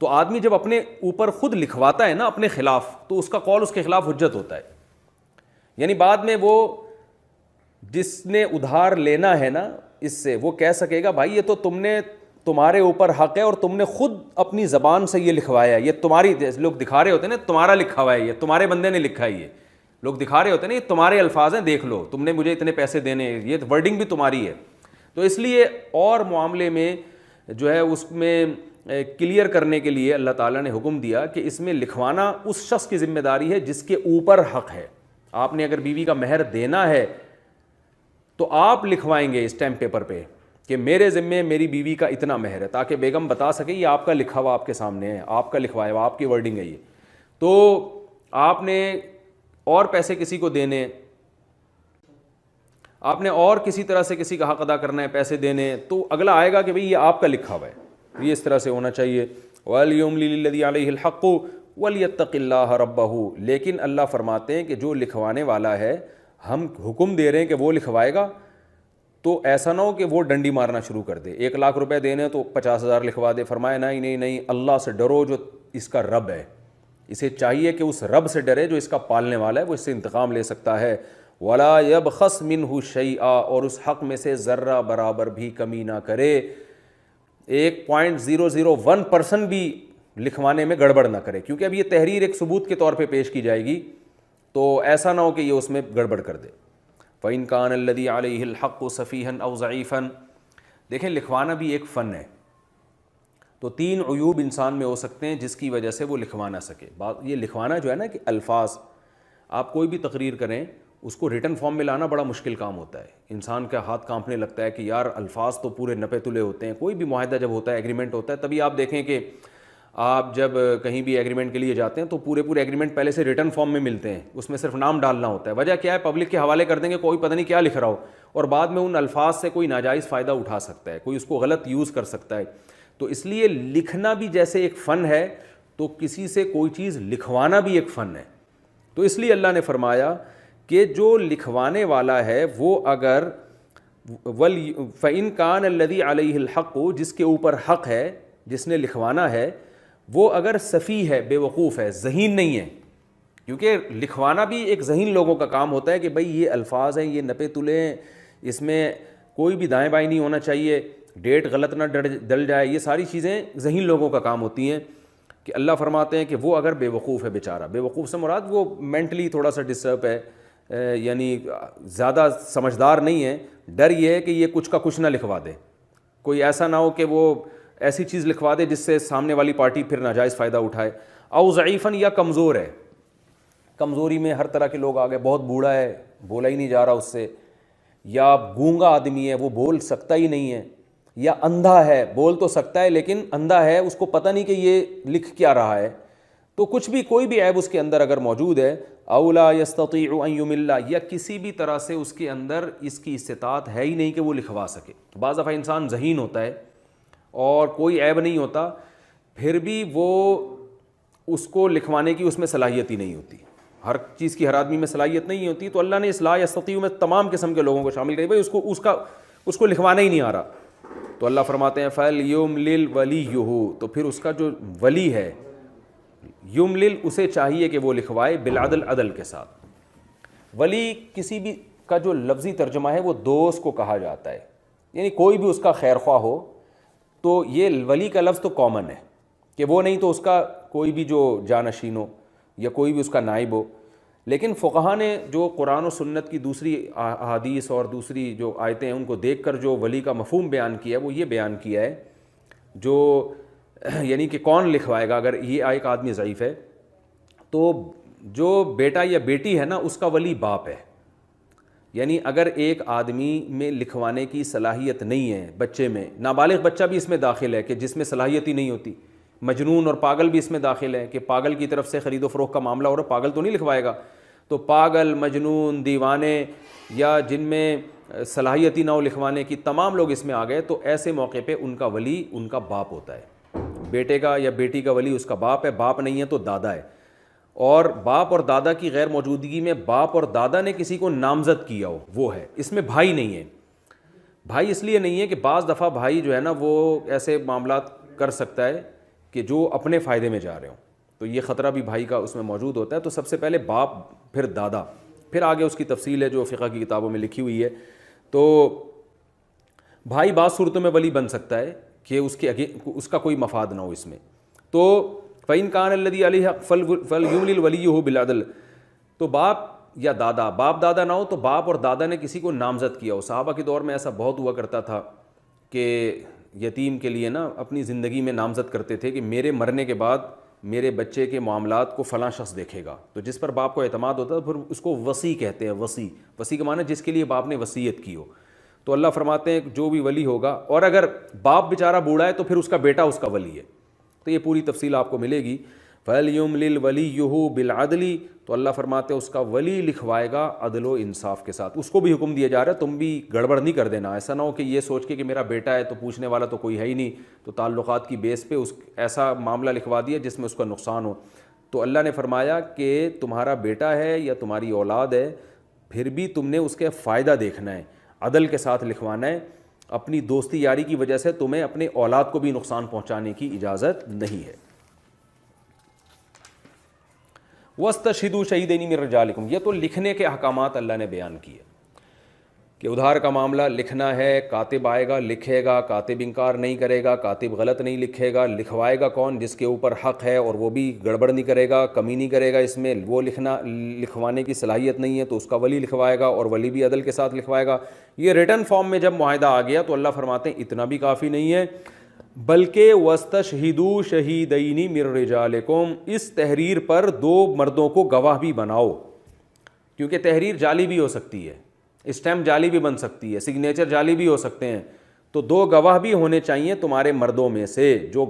تو آدمی جب اپنے اوپر خود لکھواتا ہے نا اپنے خلاف, تو اس کا قول اس کے خلاف حجت ہوتا ہے. یعنی بعد میں وہ جس نے ادھار لینا ہے نا اس سے, وہ کہہ سکے گا بھائی یہ تو تمہارے اوپر حق ہے اور تم نے خود اپنی زبان سے یہ لکھوایا ہے, یہ تمہاری, لوگ دکھا رہے ہوتے ہیں نا تمہارا لکھا ہوا ہے, یہ تمہارے بندے نے لکھا ہے, یہ لوگ دکھا رہے ہوتے ہیں نا یہ تمہارے الفاظ ہیں, دیکھ لو, تم نے مجھے اتنے پیسے دینے, یہ ورڈنگ بھی تمہاری ہے. تو اس لیے اور معاملے میں جو ہے اس میں کلیئر کرنے کے لیے اللہ تعالیٰ نے حکم دیا کہ اس میں لکھوانا اس شخص کی ذمہ داری ہے جس کے اوپر حق ہے. آپ نے اگر بیوی کا مہر دینا ہے تو آپ لکھوائیں گے اسٹیمپ پیپر پہ کہ میرے ذمے میری بیوی کا اتنا مہر ہے, تاکہ بیگم بتا سکے یہ آپ کا لکھا ہوا آپ کے سامنے ہے, آپ کا لکھوایا ہوا, آپ کی ورڈنگ ہے یہ. تو آپ نے اور پیسے کسی کو دینے, آپ نے اور کسی طرح سے کسی کا حق ادا کرنا ہے, پیسے دینے, تو اگلا آئے گا کہ بھئی یہ آپ کا لکھا ہوا ہے, یہ اس طرح سے ہونا چاہیے. وَلْيُمْلِلِ الَّذِي عَلَيْهِ الْحَقُّ وَلْيَتَّقِ اللَّهَ رَبَّهُ. لیکن اللہ فرماتے ہیں کہ جو لکھوانے والا ہے ہم حکم دے رہے ہیں کہ وہ لکھوائے گا، تو ایسا نہ ہو کہ وہ ڈنڈی مارنا شروع کر دے، 1,00,000 روپے دینے تو 50,000 لکھوا دے۔ فرمایا نہیں نہیں نہیں، اللہ سے ڈرو جو اس کا رب ہے، اسے چاہیے کہ اس رب سے ڈرے جو اس کا پالنے والا ہے، وہ اس سے انتقام لے سکتا ہے۔ وَلَا يَبْخَسْ مِنْهُ شَيْئًا، اور اس حق میں سے ذرہ برابر بھی کمی نہ کرے، 1.001% بھی لکھوانے میں گڑبڑ نہ کرے، کیونکہ اب یہ تحریر ایک ثبوت کے طور پہ پیش کی جائے گی، تو ایسا نہ ہو کہ یہ اس میں گڑبڑ کر دے۔ فَإِنْ كَانَ الَّذِي عَلَيْهِ الْحَقُّ سَفِيهًا أَوْ ضَعِيفًا، دیکھیں لکھوانا بھی ایک فن ہے، تو 3 عیوب انسان میں ہو سکتے ہیں جس کی وجہ سے وہ لکھوا نہ سکے۔ یہ لکھوانا جو ہے نا کہ الفاظ، آپ کوئی بھی تقریر کریں اس کو ریٹن فارم میں لانا بڑا مشکل کام ہوتا ہے، انسان کا ہاتھ کانپنے لگتا ہے کہ یار الفاظ تو پورے نپے تلے ہوتے ہیں۔ کوئی بھی معاہدہ جب ہوتا ہے، ایگریمنٹ ہوتا ہے، تبھی آپ دیکھیں کہ آپ جب کہیں بھی ایگریمنٹ کے لیے جاتے ہیں تو پورے ایگریمنٹ پہلے سے ریٹن فارم میں ملتے ہیں، اس میں صرف نام ڈالنا ہوتا ہے۔ وجہ کیا ہے؟ پبلک کے حوالے کر دیں گے، کوئی پتہ نہیں کیا لکھ رہا ہو، اور بعد میں ان الفاظ سے کوئی ناجائز فائدہ اٹھا سکتا ہے، کوئی اس کو غلط یوز کر سکتا ہے۔ تو اس لیے لکھنا بھی جیسے ایک فن ہے، تو کسی سے کوئی چیز لکھوانا بھی ایک فن ہے۔ تو اس لیے اللہ نے فرمایا کہ جو لکھوانے والا ہے وہ اگر فَإِنْ كَانَ الَّذِي عَلَيْهِ الْحَقُّ، جس کے اوپر حق ہے، جس نے لکھوانا ہے، وہ اگر سفیہ ہے، بے وقوف ہے، ذہین نہیں ہے، کیونکہ لکھوانا بھی ایک ذہین لوگوں کا کام ہوتا ہے کہ بھئی یہ الفاظ ہیں، یہ نپے تلے ہیں، اس میں کوئی بھی دائیں بائیں نہیں ہونا چاہیے، ڈیٹ غلط نہ ڈل جائے، یہ ساری چیزیں ذہین لوگوں کا کام ہوتی ہیں۔ کہ اللہ فرماتے ہیں کہ وہ اگر بے وقوف ہے بیچارہ، بے وقوف سے مراد وہ مینٹلی تھوڑا سا ڈسٹرب ہے، یعنی زیادہ سمجھدار نہیں ہے، ڈر یہ ہے کہ یہ کچھ کا کچھ نہ لکھوا دے، کوئی ایسا نہ ہو کہ وہ ایسی چیز لکھوا دے جس سے سامنے والی پارٹی پھر ناجائز فائدہ اٹھائے۔ او ضعیفاً، یا کمزور ہے، کمزوری میں ہر طرح کے لوگ آگے، بہت بوڑھا ہے، بولا ہی نہیں جا رہا اس سے، یا گونگا آدمی ہے، وہ بول سکتا ہی نہیں ہے، یا اندھا ہے، بول تو سکتا ہے لیکن اندھا ہے، اس کو پتہ نہیں کہ یہ لکھ کیا رہا ہے، تو کچھ بھی کوئی بھی عیب اس کے اندر اگر موجود ہے، او لا یستطیع ان یمل، یا کسی بھی طرح سے اس کے اندر اس کی استطاعت ہے ہی نہیں کہ وہ لکھوا سکے۔ بعض دفعہ انسان ذہین ہوتا ہے اور کوئی عیب نہیں ہوتا، پھر بھی وہ اس کو لکھوانے کی اس میں صلاحیت ہی نہیں ہوتی، ہر چیز کی ہر آدمی میں صلاحیت نہیں ہوتی، تو اللہ نے اصلاح یستطیع میں تمام قسم کے لوگوں کو شامل کیا، بھائی اس کو لکھوانا ہی نہیں آ رہا، تو اللہ فرماتے ہیں فَلْيُمْلِلْ وَلِيُّهُ، تو پھر اس کا جو ولی ہے، یملل، اسے چاہیے کہ وہ لکھوائے بالعدل، عدل کے ساتھ۔ ولی کسی بھی کا جو لفظی ترجمہ ہے وہ دوست کو کہا جاتا ہے، یعنی کوئی بھی اس کا خیر خواہ ہو، تو یہ ولی کا لفظ تو کامن ہے کہ وہ نہیں تو اس کا کوئی بھی جو جانشین ہو یا کوئی بھی اس کا نائب ہو، لیکن فقہا نے جو قرآن و سنت کی دوسری احادیث اور دوسری جو آیتیں ہیں ان کو دیکھ کر جو ولی کا مفہوم بیان کیا ہے وہ یہ بیان کیا ہے، جو یعنی کہ کون لکھوائے گا اگر یہ ایک آدمی ضعیف ہے، تو جو بیٹا یا بیٹی ہے نا اس کا ولی باپ ہے، یعنی اگر ایک آدمی میں لکھوانے کی صلاحیت نہیں ہے، بچے میں، نابالغ بچہ بھی اس میں داخل ہے کہ جس میں صلاحیت ہی نہیں ہوتی، مجنون اور پاگل بھی اس میں داخل ہے کہ پاگل کی طرف سے خرید و فروخت کا معاملہ ہو رہا، پاگل تو نہیں لکھوائے گا، تو پاگل، مجنون، دیوانے یا جن میں صلاحیت ہی نہ ہو لکھوانے کی، تمام لوگ اس میں آ گئے، تو ایسے موقع پہ ان کا ولی ان کا باپ ہوتا ہے، بیٹے کا یا بیٹی کا ولی اس کا باپ ہے، باپ نہیں ہے تو دادا ہے، اور باپ اور دادا کی غیر موجودگی میں باپ اور دادا نے کسی کو نامزد کیا ہو وہ ہے، اس میں بھائی نہیں ہے۔ بھائی اس لیے نہیں ہے کہ بعض دفعہ بھائی جو ہے نا وہ ایسے معاملات کر سکتا ہے کہ جو اپنے فائدے میں جا رہے ہوں، تو یہ خطرہ بھی بھائی کا اس میں موجود ہوتا ہے، تو سب سے پہلے باپ، پھر دادا، پھر آگے اس کی تفصیل ہے جو فقہ کی کتابوں میں لکھی ہوئی ہے۔ تو بھائی بعض صورتوں میں ولی بن سکتا ہے کہ اس کا کوئی مفاد نہ ہو اس میں، تو فَإِنْ كَانَ الَّذِي عَلَيْهِ حَقٌّ فَلْيُمْلِلْ وَلِيُّهُ بِالْعَدْلِ، تو باپ یا دادا، باپ دادا نہ ہو تو باپ اور دادا نے کسی کو نامزد کیا ہو۔ صحابہ کے دور میں ایسا بہت ہوا کرتا تھا کہ یتیم کے لیے نا اپنی زندگی میں نامزد کرتے تھے کہ میرے مرنے کے بعد میرے بچے کے معاملات کو فلاں شخص دیکھے گا، تو جس پر باپ کو اعتماد ہوتا ہے پھر اس کو وصی کہتے ہیں، وصی کا معنی جس کے لیے باپ نے وصیت کی ہو۔ تو اللہ فرماتے ہیں جو بھی ولی ہوگا، اور اگر باپ بیچارہ بوڑھا ہے تو پھر اس کا بیٹا اس کا ولی ہے، تو یہ پوری تفصیل آپ کو ملے گی۔ فَلْيُمْلِلْ وَلِيُّهُ بِالْعَدْلِ، تو اللہ فرماتے ہیں اس کا ولی لکھوائے گا عدل و انصاف کے ساتھ، اس کو بھی حکم دیا جا رہا ہے تم بھی گڑبڑ نہیں کر دینا، ایسا نہ ہو کہ یہ سوچ کے کہ میرا بیٹا ہے تو پوچھنے والا تو کوئی ہے ہی نہیں، تو تعلقات کی بیس پہ ایسا معاملہ لکھوا دیا جس میں اس کا نقصان ہو۔ تو اللہ نے فرمایا کہ تمہارا بیٹا ہے یا تمہاری اولاد ہے پھر بھی تم نے اس کے فائدہ دیکھنا ہے, عدل کے ساتھ لکھوانا ہے. اپنی دوستی یاری کی وجہ سے تمہیں اپنے اولاد کو بھی نقصان پہنچانے کی اجازت نہیں ہے. وَاسْتَشْهِدُوا شَهِيدَيْنِ مِن رِجَالِكُمْ, یہ تو لکھنے کے احکامات اللہ نے بیان کیے کہ ادھار کا معاملہ لکھنا ہے, کاتب آئے گا لکھے گا, کاتب انکار نہیں کرے گا, کاتب غلط نہیں لکھے گا. لکھوائے گا کون؟ جس کے اوپر حق ہے اور وہ بھی گڑبڑ نہیں کرے گا, کمی نہیں کرے گا اس میں, وہ لکھوانے کی صلاحیت نہیں ہے تو اس کا ولی لکھوائے گا, اور ولی بھی عدل کے ساتھ لکھوائے گا. یہ ریٹن فارم میں جب معاہدہ آ گیا تو اللہ فرماتے ہیں اتنا بھی کافی نہیں ہے, بلکہ وَاسْتَشْهِدُوا شَهِيدَيْنِ مِن رِجَالِكُمْ, اس تحریر پر 2 مردوں کو گواہ بھی بناؤ, کیونکہ تحریر جعلی بھی ہو سکتی ہے, اسٹیمپ جعلی بھی بن سکتی ہے, سگنیچر جعلی بھی ہو سکتے ہیں. تو 2 گواہ بھی ہونے چاہیے تمہارے مردوں میں سے جو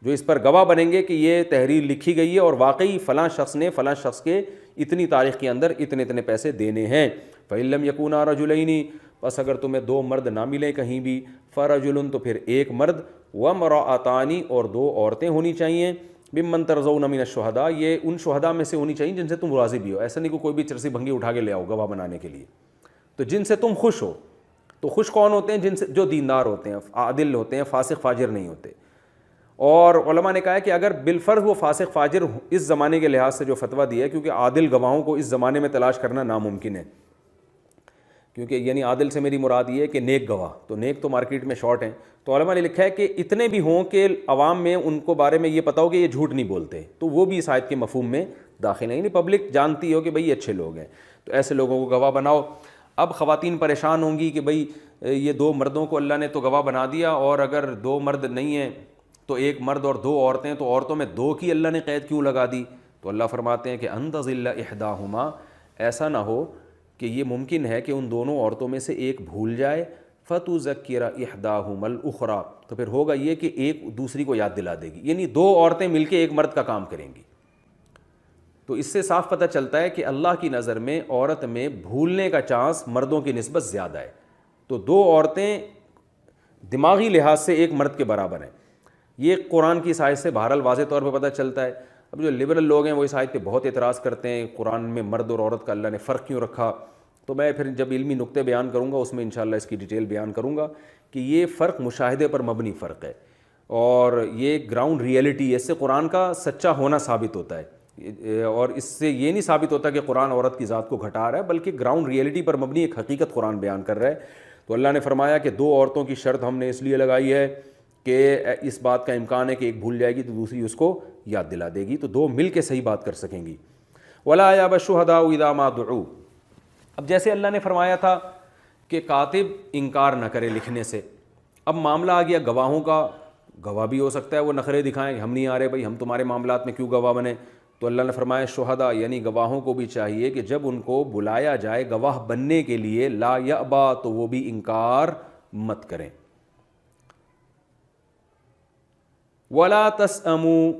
اس پر گواہ بنیں گے کہ یہ تحریر لکھی گئی ہے اور واقعی فلاں شخص نے فلاں شخص کے اتنی تاریخ کے اندر اتنے پیسے دینے ہیں. فَإِن لَمْ يَكُونَا رَجُلَيْنِ, بس اگر تمہیں 2 مرد نہ ملیں کہیں بھی, فَرَجُلٌ, تو پھر 1 مرد, وَامْرَأَتَانِ, اور 2 عورتیں ہونی چاہیے, ممن ترضون من الشہداء, یہ ان شہداء میں سے ہونی چاہیے جن سے تم راضی بھی ہو. ایسا نہیں کہ کوئی بھی چرسی بھنگی اٹھا کے لے آؤ گواہ بنانے کے لیے, تو جن سے تم خوش ہو. تو خوش کون ہوتے ہیں؟ جن سے جو دیندار ہوتے ہیں, عادل ہوتے ہیں, فاسق فاجر نہیں ہوتے. اور علماء نے کہا ہے کہ اگر بالفرض وہ فاسق فاجر اس زمانے کے لحاظ سے جو فتویٰ دیا ہے, کیونکہ عادل گواہوں کو اس زمانے میں تلاش کرنا ناممکن ہے, کیونکہ یعنی عادل سے میری مراد یہ ہے کہ نیک گواہ, تو نیک تو مارکیٹ میں شارٹ ہیں. تو علماء نے لکھا ہے کہ اتنے بھی ہوں کہ عوام میں ان کو بارے میں یہ پتا ہو کہ یہ جھوٹ نہیں بولتے, تو وہ بھی اس آیت کے مفہوم میں داخل ہیں, یعنی پبلک جانتی ہو کہ بھئی یہ اچھے لوگ ہیں, تو ایسے لوگوں کو گواہ بناؤ. اب خواتین پریشان ہوں گی کہ بھئی یہ 2 مردوں کو اللہ نے تو گواہ بنا دیا, اور اگر 2 مرد نہیں ہیں تو 1 مرد اور 2 عورتیں, تو عورتوں میں 2 کی اللہ نے قید کیوں لگا دی؟ تو اللہ فرماتے ہیں کہ ان تضل احداہما, ایسا نہ ہو کہ یہ ممکن ہے کہ ان دونوں عورتوں میں سے ایک بھول جائے, فتذکر احداہما الاخری, تو پھر ہوگا یہ کہ ایک دوسری کو یاد دلا دے گی, یعنی 2 عورتیں مل کے 1 مرد کا کام کریں گی. تو اس سے صاف پتہ چلتا ہے کہ اللہ کی نظر میں عورت میں بھولنے کا چانس مردوں کی نسبت زیادہ ہے. تو 2 عورتیں دماغی لحاظ سے 1 مرد کے برابر ہیں. یہ قرآن کی اس آیت سے بہرحال واضح طور پہ پتہ چلتا ہے. اب جو لبرل لوگ ہیں وہ اس آیت پہ بہت اعتراض کرتے ہیں, قرآن میں مرد اور عورت کا اللہ نے فرق کیوں رکھا. تو میں پھر جب علمی نقطے بیان کروں گا اس میں انشاءاللہ اس کی ڈیٹیل بیان کروں گا کہ یہ فرق مشاہدے پر مبنی فرق ہے, اور یہ گراؤنڈ ریئلٹی ہے. اس سے قرآن کا سچا ہونا ثابت ہوتا ہے, اور اس سے یہ نہیں ثابت ہوتا کہ قرآن عورت کی ذات کو گھٹا رہا ہے, بلکہ گراؤنڈ ریئلٹی پر مبنی ایک حقیقت قرآن بیان کر رہا ہے. تو اللہ نے فرمایا کہ 2 عورتوں کی شرط ہم نے اس لیے لگائی ہے کہ اس بات کا امکان ہے کہ ایک بھول جائے گی تو دوسری اس کو یاد دلا دے گی, تو 2 مل کے صحیح بات کر سکیں گی. وَلَا يَأْبَ الشُّهَدَاءُ إِذَا مَا دُعُوا, اب جیسے اللہ نے فرمایا تھا کہ کاتب انکار نہ کرے لکھنے سے, اب معاملہ آ گیا گواہوں کا. گواہ بھی ہو سکتا ہے وہ نخرے دکھائیں کہ ہم نہیں آ رہے بھائی, ہم تمہارے معاملات میں کیوں گواہ بنے. تو اللہ نے فرمایا شہداء, یعنی گواہوں کو بھی چاہیے کہ جب ان کو بلایا جائے گواہ بننے کے لیے, لا یأبا, تو وہ بھی انکار مت کریں. ولا تسأموا,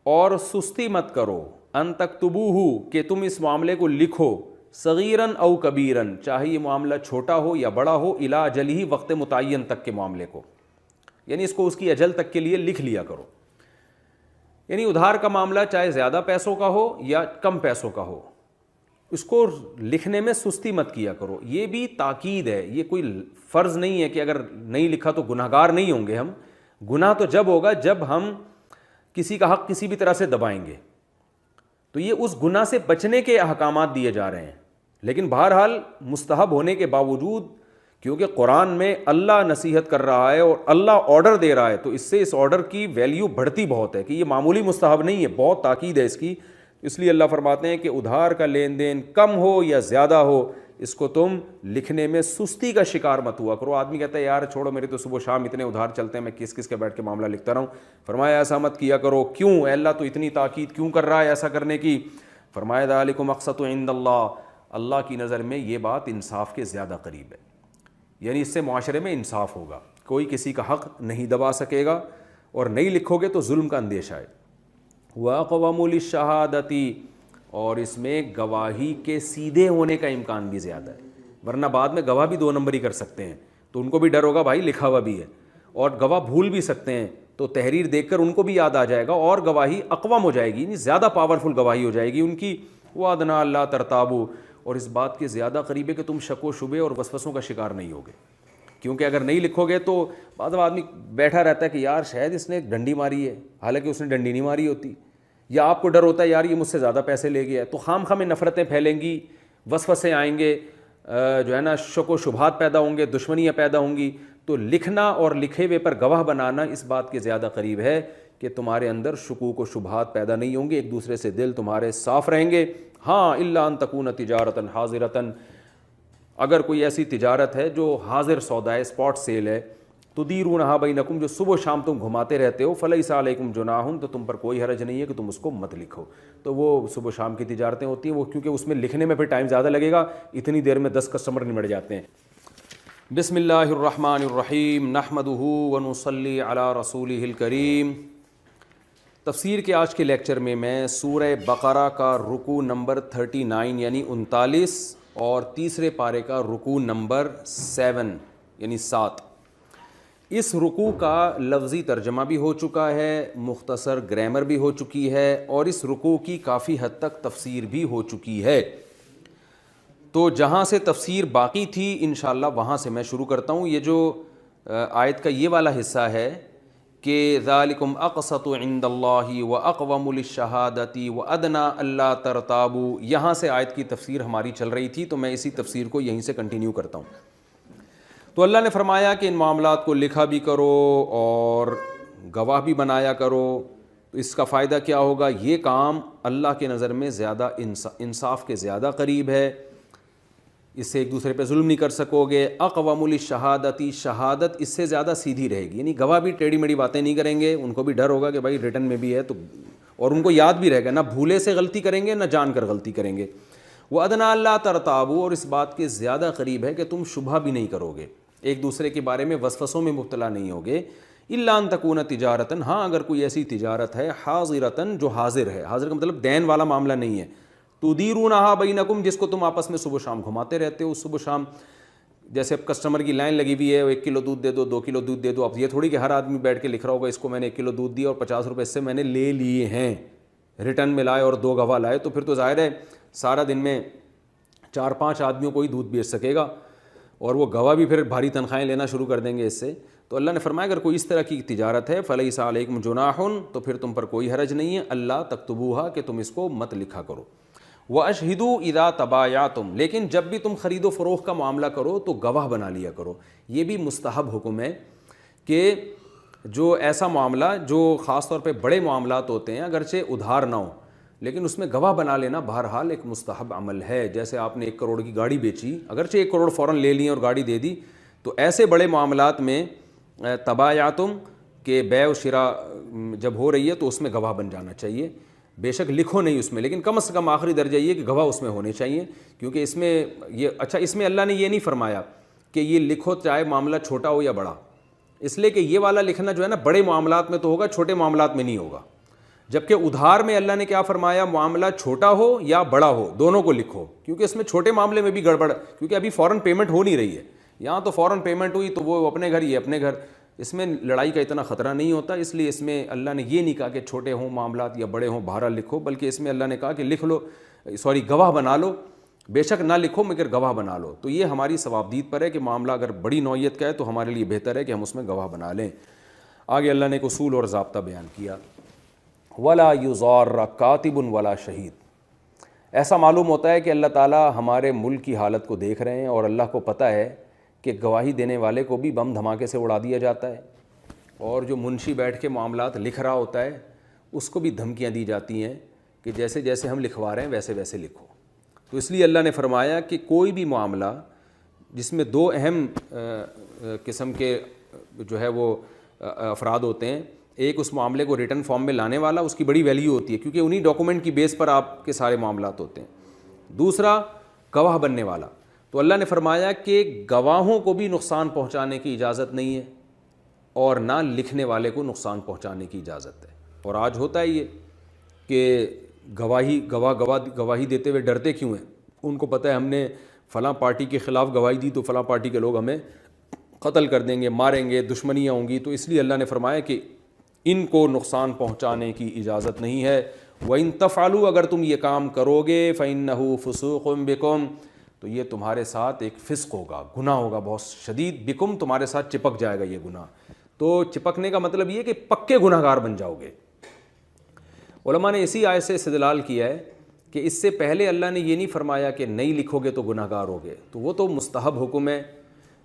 اور سستی مت کرو, ان تکتبوہ, کہ تم اس معاملے کو لکھو, صغیراً او کبیراً, چاہے یہ معاملہ چھوٹا ہو یا بڑا ہو, الی اجلہ, وقت متعین تک کے معاملے کو, یعنی اس کو اس کی اجل تک کے لیے لکھ لیا کرو. یعنی ادھار کا معاملہ چاہے زیادہ پیسوں کا ہو یا کم پیسوں کا ہو, اس کو لکھنے میں سستی مت کیا کرو. یہ بھی تاکید ہے, یہ کوئی فرض نہیں ہے کہ اگر نہیں لکھا تو گناہگار نہیں ہوں گے ہم. گناہ تو جب ہوگا جب ہم کسی کا حق کسی بھی طرح سے دبائیں گے, تو یہ اس گناہ سے بچنے کے احکامات دیے جا رہے ہیں. لیکن بہرحال مستحب ہونے کے باوجود, کیونکہ قرآن میں اللہ نصیحت کر رہا ہے اور اللہ آرڈر دے رہا ہے, تو اس سے اس آرڈر کی ویلیو بڑھتی بہت ہے کہ یہ معمولی مستحب نہیں ہے, بہت تاکید ہے اس کی. اس لیے اللہ فرماتے ہیں کہ ادھار کا لین دین کم ہو یا زیادہ ہو, اس کو تم لکھنے میں سستی کا شکار مت ہوا کرو. آدمی کہتا ہے یار چھوڑو, میرے تو صبح شام اتنے ادھار چلتے ہیں, میں کس کس کے بیٹھ کے معاملہ لکھتا رہوں. فرمایا ایسا مت کیا کرو. کیوں؟ اے اللہ تو اتنی تاکید کیوں کر رہا ہے ایسا کرنے کی؟ فرمایا ذالکم اقسط عند اللہ, اللہ کی نظر میں یہ بات انصاف کے زیادہ قریب ہے, یعنی اس سے معاشرے میں انصاف ہوگا, کوئی کسی کا حق نہیں دبا سکے گا, اور نہیں لکھو گے تو ظلم کا اندیشہ ہے. وَأَقْوَمُ لِلشَّهَادَةِ, اور اس میں گواہی کے سیدھے ہونے کا امکان بھی زیادہ ہے, ورنہ بعد میں گواہ بھی 2 نمبری کر سکتے ہیں, تو ان کو بھی ڈر ہوگا بھائی لکھا ہوا بھی ہے, اور گواہ بھول بھی سکتے ہیں, تو تحریر دیکھ کر ان کو بھی یاد آ جائے گا, اور گواہی اقوام ہو جائے گی, یعنی زیادہ پاورفل گواہی ہو جائے گی ان کی. وَأَدْنَىٰ أَلَّا تَرْتَابُوا, اور اس بات کے زیادہ قریب ہے کہ تم شک و شبے اور وسوسوں کا شکار نہیں ہوگے. کیونکہ اگر نہیں لکھو گے تو بعض آدمی بیٹھا رہتا ہے کہ یار شاید اس نے ڈنڈی ماری ہے، حالانکہ اس نے ڈنڈی نہیں ماری ہوتی، یا آپ کو ڈر ہوتا ہے یار یہ مجھ سے زیادہ پیسے لے گیا ہے. تو خام خواہ میں نفرتیں پھیلیں گی، وسوسے آئیں گے، جو ہے نا شک و شبہات پیدا ہوں گے، دشمنیاں پیدا ہوں گی. تو لکھنا اور لکھے ہوئے پر گواہ بنانا اس بات کے زیادہ قریب ہے کہ تمہارے اندر شکوک و شبہات پیدا نہیں ہوں گے، ایک دوسرے سے دل تمہارے صاف رہیں گے. ہاں الا ان تکون تجارتاً حاضرتاً، اگر کوئی ایسی تجارت ہے جو حاضر سودا ہے، اسپاٹ سیل ہے، تدیرونہا بینکم، جو صبح و شام تم گھماتے رہتے ہو، فلیس علیکم جناح، تو تم پر کوئی حرج نہیں ہے کہ تم اس کو مت لکھو. تو وہ صبح و شام کی تجارتیں ہوتی ہیں، وہ کیونکہ اس میں لکھنے میں پھر ٹائم زیادہ لگے گا، اتنی دیر میں 10 کسٹمر نمٹ جاتے ہیں. بسم اللہ الرحمن الرحیم، نحمدہ ونصلی علی رسولہ الکریم. تفسیر کے آج کے لیکچر میں سورہ بقرہ کا رکوع نمبر 39 یعنی 39 اور تیسرے پارے کا رکوع نمبر 7 یعنی 7. اس رکوع کا لفظی ترجمہ بھی ہو چکا ہے، مختصر گرامر بھی ہو چکی ہے، اور اس رکوع کی کافی حد تک تفسیر بھی ہو چکی ہے. تو جہاں سے تفسیر باقی تھی انشاءاللہ وہاں سے میں شروع کرتا ہوں. یہ جو آیت کا یہ والا حصہ ہے کہ ذالکم اقسط عند اللہ واقوم للشہادۃ وادنی الا ترتابوا، یہاں سے آیت کی تفسیر ہماری چل رہی تھی، تو میں اسی تفسیر کو یہیں سے کنٹینیو کرتا ہوں. تو اللہ نے فرمایا کہ ان معاملات کو لکھا بھی کرو اور گواہ بھی بنایا کرو. تو اس کا فائدہ کیا ہوگا؟ یہ کام اللہ کے نظر میں زیادہ انصاف کے زیادہ قریب ہے، اس سے ایک دوسرے پہ ظلم نہیں کر سکو گے. اقوم للشہادۃ، شہادت اس سے زیادہ سیدھی رہے گی، یعنی گواہ بھی ٹیڑھی میڑھی باتیں نہیں کریں گے، ان کو بھی ڈر ہوگا کہ بھائی ریٹن میں بھی ہے تو، اور ان کو یاد بھی رہے گا، نہ بھولے سے غلطی کریں گے نہ جان کر غلطی کریں گے. وَأَدْنَىٰ أَلَّا تَرْتَابُوا، اور اس بات کے زیادہ قریب ہے کہ تم شبہ بھی نہیں کرو گے، ایک دوسرے کے بارے میں وسوسوں میں مبتلا نہیں ہوگے. إِلَّا أَن تَكُونَ تِجَارَةً، ہاں اگر کوئی ایسی تجارت ہے حاضرةً جو حاضر ہے، حاضر کا مطلب دین والا معاملہ نہیں ہے، تدیرونہا بینکم، جس کو تم آپس میں صبح شام گھماتے رہتے ہو. صبح شام جیسے اب کسٹمر کی لائن لگی ہوئی ہے، 1 کلو دودھ دے دو، 2 کلو دودھ دے دو. اب یہ تھوڑی کہ ہر آدمی بیٹھ کے لکھ رہا ہوگا اس کو میں نے 1 کلو دودھ دیا اور 50 روپے اس سے میں نے لے لیے ہیں، ریٹرن میں لائے اور 2 گواہ لائے، تو پھر تو ظاہر ہے سارا دن میں 4-5 آدمیوں کو ہی دودھ بیچ سکے گا، اور وہ گواہ بھی پھر بھاری تنخواہیں لینا شروع کر دیں گے اس سے. تو اللہ نے فرمایا اگر کوئی اس طرح کی تجارت ہے فلیس علیکم جناح، تو پھر تم پر کوئی حرج نہیں ہے، اللہ تکتبوہا، کہ تم اس کو مت لکھا کرو. وَأَشْهِدُوا إِذَا تَبَايَعْتُمْ، لیکن جب بھی تم خرید و فروخت کا معاملہ کرو تو گواہ بنا لیا کرو. یہ بھی مستحب حکم ہے کہ جو ایسا معاملہ جو خاص طور پہ بڑے معاملات ہوتے ہیں، اگرچہ ادھار نہ ہو لیکن اس میں گواہ بنا لینا بہرحال ایک مستحب عمل ہے. جیسے آپ نے 1 کروڑ کی گاڑی بیچی، اگرچہ 1 کروڑ فوراً لے لی اور گاڑی دے دی، تو ایسے بڑے معاملات میں تبایعتم کہ بیع و شراء جب ہو رہی ہے تو اس میں گواہ بن جانا چاہیے. بے شک لکھو نہیں اس میں، لیکن کم از کم آخری درجہ یہ کہ گواہ اس میں ہونے چاہیے. کیونکہ اس میں یہ اس میں اللہ نے یہ نہیں فرمایا کہ یہ لکھو چاہے معاملہ چھوٹا ہو یا بڑا، اس لیے کہ یہ والا لکھنا جو ہے نا بڑے معاملات میں تو ہوگا، چھوٹے معاملات میں نہیں ہوگا. جبکہ ادھار میں اللہ نے کیا فرمایا؟ معاملہ چھوٹا ہو یا بڑا ہو دونوں کو لکھو، کیونکہ اس میں چھوٹے معاملے میں بھی گڑبڑ، کیونکہ ابھی فوراً پیمنٹ ہو نہیں رہی ہے. یہاں تو فوراً پیمنٹ ہوئی تو وہ اپنے گھر، یہ اپنے گھر، اس میں لڑائی کا اتنا خطرہ نہیں ہوتا. اس لیے اس میں اللہ نے یہ نہیں کہا کہ چھوٹے ہوں معاملات یا بڑے ہوں بہرحال لکھو، بلکہ اس میں اللہ نے کہا کہ لکھ لو، گواہ بنا لو. بے شک نہ لکھو مگر گواہ بنا لو. تو یہ ہماری ثوابدید پر ہے کہ معاملہ اگر بڑی نوعیت کا ہے تو ہمارے لیے بہتر ہے کہ ہم اس میں گواہ بنا لیں. آگے اللہ نے ایک اصول اور ضابطہ بیان کیا، وَلَا يُضَارَّ كَاتِبٌ وَلَا شَهِيدٌ. ایسا معلوم ہوتا ہے کہ اللہ تعالیٰ ہمارے ملک کی حالت کو دیکھ رہے ہیں، اور اللہ کو پتہ ہے کہ گواہی دینے والے کو بھی بم دھماکے سے اڑا دیا جاتا ہے، اور جو منشی بیٹھ کے معاملات لکھ رہا ہوتا ہے اس کو بھی دھمکیاں دی جاتی ہیں کہ جیسے جیسے ہم لکھوا رہے ہیں ویسے ویسے لکھو. تو اس لیے اللہ نے فرمایا کہ کوئی بھی معاملہ جس میں 2 اہم قسم کے جو ہے وہ افراد ہوتے ہیں، ایک اس معاملے کو ریٹن فارم میں لانے والا، اس کی بڑی ویلیو ہوتی ہے کیونکہ انہی ڈاکومنٹ کی بیس پر آپ کے سارے معاملات ہوتے ہیں. دوسرا گواہ بننے والا. تو اللہ نے فرمایا کہ گواہوں کو بھی نقصان پہنچانے کی اجازت نہیں ہے اور نہ لکھنے والے کو نقصان پہنچانے کی اجازت ہے. اور آج ہوتا ہے یہ کہ گواہی دیتے ہوئے ڈرتے کیوں ہیں؟ ان کو پتہ ہے ہم نے فلاں پارٹی کے خلاف گواہی دی تو فلاں پارٹی کے لوگ ہمیں قتل کر دیں گے، ماریں گے، دشمنیاں ہوں گی. تو اس لیے اللہ نے فرمایا کہ ان کو نقصان پہنچانے کی اجازت نہیں ہے. وَإِن تَفْعَلُوا اگر تم یہ کام کرو گے فَإِنَّهُ فُسُوقٌ بِكُمْ تو یہ تمہارے ساتھ ایک فسق ہوگا، گناہ ہوگا بہت شدید، بکم تمہارے ساتھ چپک جائے گا یہ گناہ. تو چپکنے کا مطلب یہ کہ پکے گناہ گار بن جاؤ گے. علماء نے اسی آیت سے استدلال کیا ہے کہ اس سے پہلے اللہ نے یہ نہیں فرمایا کہ نہیں لکھو گے تو گناہ گار ہوگے، تو وہ تو مستحب حکم ہے،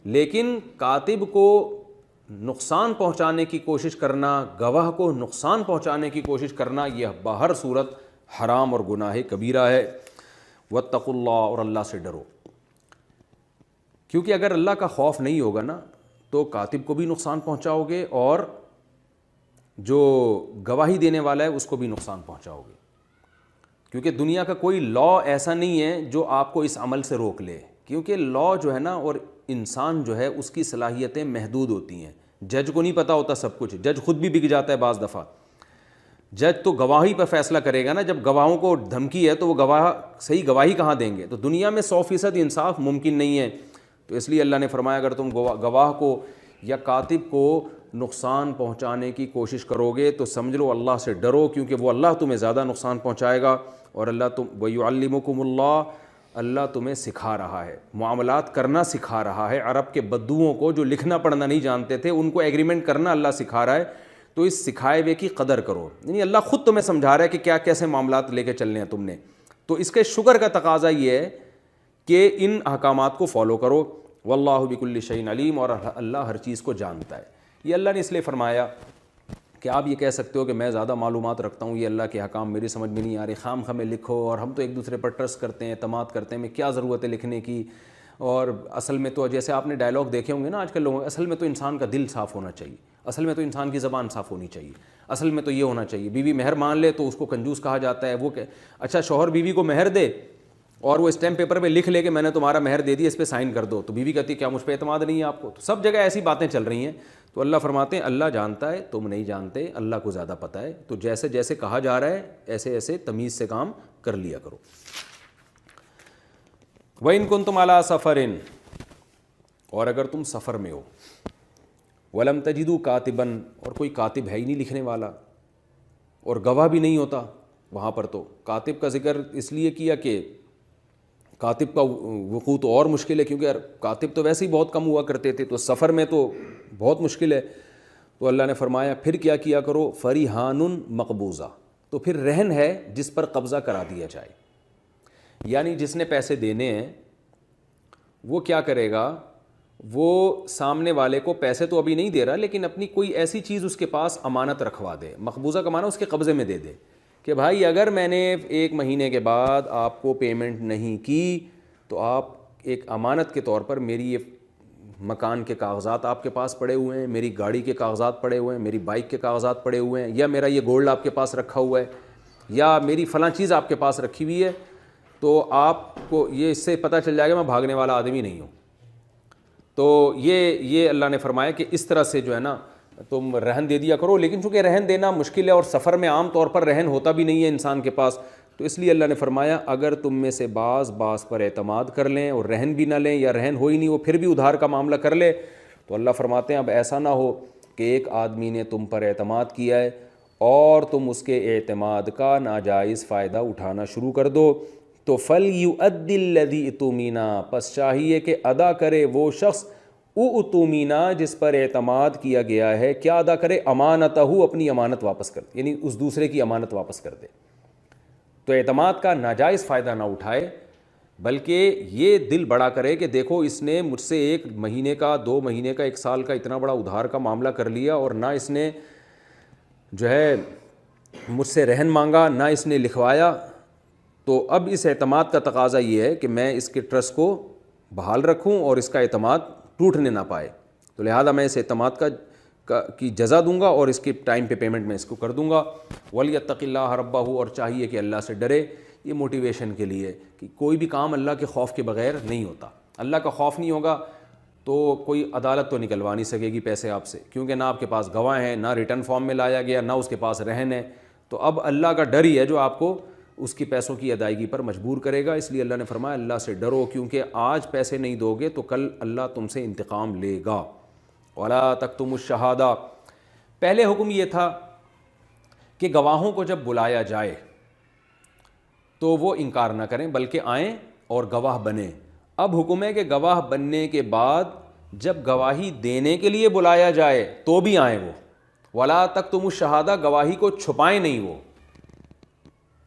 لیکن کاتب کو نقصان پہنچانے کی کوشش کرنا، گواہ کو نقصان پہنچانے کی کوشش کرنا، یہ بہر صورت حرام اور گناہ کبیرہ ہے. واتقوا اللہ اور اللہ سے ڈرو، کیونکہ اگر اللہ کا خوف نہیں ہوگا نا تو کاتب کو بھی نقصان پہنچاؤ گے اور جو گواہی دینے والا ہے اس کو بھی نقصان پہنچاؤ گے. کیونکہ دنیا کا کوئی لا ایسا نہیں ہے جو آپ کو اس عمل سے روک لے، کیونکہ لا جو ہے نا اور انسان جو ہے اس کی صلاحیتیں محدود ہوتی ہیں. جج کو نہیں پتہ ہوتا سب کچھ، جج خود بھی بک جاتا ہے بعض دفعہ. جج تو گواہی پر فیصلہ کرے گا نا، جب گواہوں کو دھمکی ہے تو وہ گواہ صحیح گواہی کہاں دیں گے؟ تو دنیا میں 100% انصاف ممکن نہیں ہے. تو اس لیے اللہ نے فرمایا اگر تم گواہ کو یا کاتب کو نقصان پہنچانے کی کوشش کرو گے تو سمجھ لو اللہ سے ڈرو، کیونکہ وہ اللہ تمہیں زیادہ نقصان پہنچائے گا. اور اللہ وَيُعَلِّمُكُمُ اللَّهُ اللہ تمہیں سکھا رہا ہے، معاملات کرنا سکھا رہا ہے. عرب کے بدوؤں کو جو لکھنا پڑھنا نہیں جانتے تھے ان کو ایگریمنٹ کرنا اللہ سکھا رہا ہے. تو اس سکھائے ہوئے کی قدر کرو، یعنی اللہ خود تمہیں سمجھا رہا ہے کہ کیا کیسے معاملات لے کے چلنے ہیں تم نے. تو اس کے شکر کا تقاضا یہ ہے کہ ان احکامات کو فالو کرو. واللہ بکل شیء علیم اور اللہ ہر چیز کو جانتا ہے. یہ اللہ نے اس لیے فرمایا کہ آپ یہ کہہ سکتے ہو کہ میں زیادہ معلومات رکھتا ہوں، یہ اللہ کے احکام میری سمجھ میں نہیں آ رہے، خام خواہ لکھو، اور ہم تو ایک دوسرے پر ٹرسٹ کرتے ہیں، اعتماد کرتے ہیں، میں کیا ضرورت ہے لکھنے کی. اور اصل میں تو جیسے آپ نے ڈائلاگ دیکھے ہوں گے نا آج کل لوگوں، اصل میں تو انسان کا دل صاف ہونا چاہیے، اصل میں تو انسان کی زبان صاف ہونی چاہیے، اصل میں تو یہ ہونا چاہیے. بیوی مہر مان لے تو اس کو کنجوس کہا جاتا ہے. وہ کہ اچھا شوہر بیوی کو مہر دے اور وہ اسٹیمپ پیپر پہ لکھ لے کہ میں نے تمہارا مہر دے دیا، اس پہ سائن کر دو، تو بیوی کہتی ہے کیا مجھ پہ اعتماد نہیں ہے آپ کو؟ تو سب جگہ ایسی باتیں چل رہی ہیں. تو اللہ فرماتے ہیں اللہ جانتا ہے، تم نہیں جانتے، اللہ کو زیادہ پتہ ہے. تو جیسے جیسے کہا جا رہا ہے ایسے ایسے تمیز سے کام کر لیا کرو. وَإِن كُنتُمْ عَلَىٰ سَفَرٍ اور اگر تم سفر میں ہو، وَلَمْ تَجِدُوا كَاتِبًا اور کوئی کاتب ہے ہی نہیں لکھنے والا اور گواہ بھی نہیں ہوتا وہاں پر. تو کاتب کا ذکر اس لیے کیا کہ کاتب کا وقوع تو اور مشکل ہے، کیونکہ کاتب تو ویسے ہی بہت کم ہوا کرتے تھے، تو سفر میں تو بہت مشکل ہے. تو اللہ نے فرمایا پھر کیا کیا کرو، فَرِحَانٌ مَقْبُوضَہ تو پھر رہن ہے جس پر قبضہ کرا دیا جائے. یعنی جس نے پیسے دینے ہیں وہ کیا کرے گا، وہ سامنے والے کو پیسے تو ابھی نہیں دے رہا لیکن اپنی کوئی ایسی چیز اس کے پاس امانت رکھوا دے. مقبوضہ کا معنی اس کے قبضے میں دے دے کہ بھائی اگر میں نے 1 مہینے کے بعد آپ کو پیمنٹ نہیں کی تو آپ ایک امانت کے طور پر میری یہ مکان کے کاغذات آپ کے پاس پڑے ہوئے ہیں، میری گاڑی کے کاغذات پڑے ہوئے ہیں، میری بائک کے کاغذات پڑے ہوئے ہیں، یا میرا یہ گولڈ آپ کے پاس رکھا ہوا ہے، یا میری فلاں چیز آپ کے پاس رکھی ہوئی ہے، تو آپ کو یہ اس سے پتہ چل جائے گا میں بھاگنے والا آدمی نہیں ہوں. تو یہ اللہ نے فرمایا کہ اس طرح سے جو ہے نا تم رہن دے دیا کرو. لیکن چونکہ رہن دینا مشکل ہے اور سفر میں عام طور پر رہن ہوتا بھی نہیں ہے انسان کے پاس، تو اس لیے اللہ نے فرمایا اگر تم میں سے بعض پر اعتماد کر لیں اور رہن بھی نہ لیں، یا رہن ہو ہی نہیں وہ پھر بھی ادھار کا معاملہ کر لے، تو اللہ فرماتے ہیں اب ایسا نہ ہو کہ ایک آدمی نے تم پر اعتماد کیا ہے اور تم اس کے اعتماد کا ناجائز فائدہ اٹھانا شروع کر دو. تو فَلْيُؤَدِّ الَّذِي اؤْتُمِنَ پس چاہیے کہ ادا کرے وہ شخص اؤْتُمِنَ جس پر اعتماد کیا گیا ہے. کیا ادا کرے؟ امانتہ، اپنی امانت واپس کر دے، یعنی اس دوسرے کی امانت واپس کر دے. تو اعتماد کا ناجائز فائدہ نہ اٹھائے، بلکہ یہ دل بڑا کرے کہ دیکھو اس نے مجھ سے 1 مہینے کا، 2 مہینے کا، 1 سال کا اتنا بڑا ادھار کا معاملہ کر لیا، اور نہ اس نے جو ہے مجھ سے رہن مانگا، نہ اس نے لکھوایا. تو اب اس اعتماد کا تقاضا یہ ہے کہ میں اس کے ٹرسٹ کو بحال رکھوں اور اس کا اعتماد ٹوٹنے نہ پائے. تو لہذا میں اس اعتماد کی جزا دوں گا اور اس کے ٹائم پہ پیمنٹ میں اس کو کر دوں گا. وَلْيَتَّقِ اللَّهَ رَبَّهُ اور چاہیے کہ اللہ سے ڈرے. یہ موٹیویشن کے لیے کہ کوئی بھی کام اللہ کے خوف کے بغیر نہیں ہوتا. اللہ کا خوف نہیں ہوگا تو کوئی عدالت تو نکلوا نہیں سکے گی پیسے آپ سے، کیونکہ نہ آپ کے پاس گواہ ہیں، نہ ریٹرن فارم میں لایا گیا، نہ اس کے پاس رہن ہے. تو اب اللہ کا ڈر ہی ہے جو آپ کو اس کی پیسوں کی ادائیگی پر مجبور کرے گا. اس لیے اللہ نے فرمایا اللہ سے ڈرو، کیونکہ آج پیسے نہیں دو گے تو کل اللہ تم سے انتقام لے گا. وَلَا تَكْتُمُوا الشَّهَادَةَ پہلے حکم یہ تھا کہ گواہوں کو جب بلایا جائے تو وہ انکار نہ کریں بلکہ آئیں اور گواہ بنیں۔ اب حکم ہے کہ گواہ بننے کے بعد جب گواہی دینے کے لیے بلایا جائے تو بھی آئیں وہ، ولا تکتموا الشہادہ، گواہی کو چھپائیں نہیں وہ،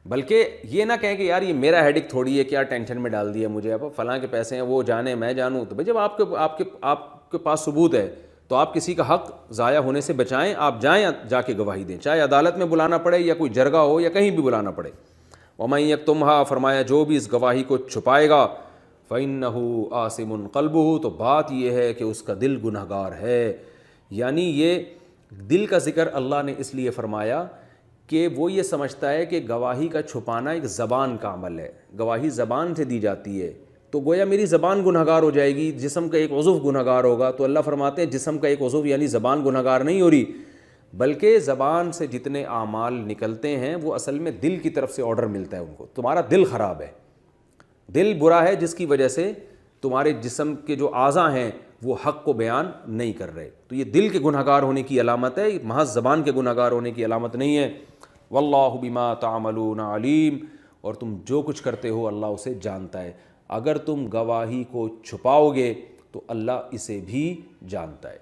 بلکہ یہ نہ کہیں کہ یار یہ میرا ہیڈک تھوڑی ہے، کیا ٹینشن میں ڈال دیا مجھے، اب فلاں کے پیسے ہیں وہ جانے میں جانوں۔ تو بھائی جب آپ کے پاس ثبوت ہے تو آپ کسی کا حق ضائع ہونے سے بچائیں، آپ جائیں جا کے گواہی دیں، چاہے عدالت میں بلانا پڑے یا کوئی جرگہ ہو یا کہیں بھی بلانا پڑے۔ وَمَن یکتمھا، فرمایا جو بھی اس گواہی کو چھپائے گا، فَإِنَّهُ آثِمٌ قَلْبُهُ، تو بات یہ ہے کہ اس کا دل گنہگار ہے۔ یعنی یہ دل کا ذکر اللہ نے اس لیے فرمایا کہ وہ یہ سمجھتا ہے کہ گواہی کا چھپانا ایک زبان کا عمل ہے، گواہی زبان سے دی جاتی ہے، تو گویا میری زبان گنہگار ہو جائے گی، جسم کا ایک عضو گنہگار ہوگا۔ تو اللہ فرماتے ہیں جسم کا ایک عضو یعنی زبان گنہگار نہیں ہو رہی، بلکہ زبان سے جتنے اعمال نکلتے ہیں وہ اصل میں دل کی طرف سے آرڈر ملتا ہے ان کو، تمہارا دل خراب ہے، دل برا ہے جس کی وجہ سے تمہارے جسم کے جو اعضاء ہیں وہ حق کو بیان نہیں کر رہے۔ تو یہ دل کے گنہگار ہونے کی علامت ہے، محض زبان کے گنہگار ہونے کی علامت نہیں ہے۔ واللہ بما تعملون علیم، اور تم جو کچھ کرتے ہو اللہ اسے جانتا ہے۔ اگر تم گواہی کو چھپاؤ گے تو اللہ اسے بھی جانتا ہے۔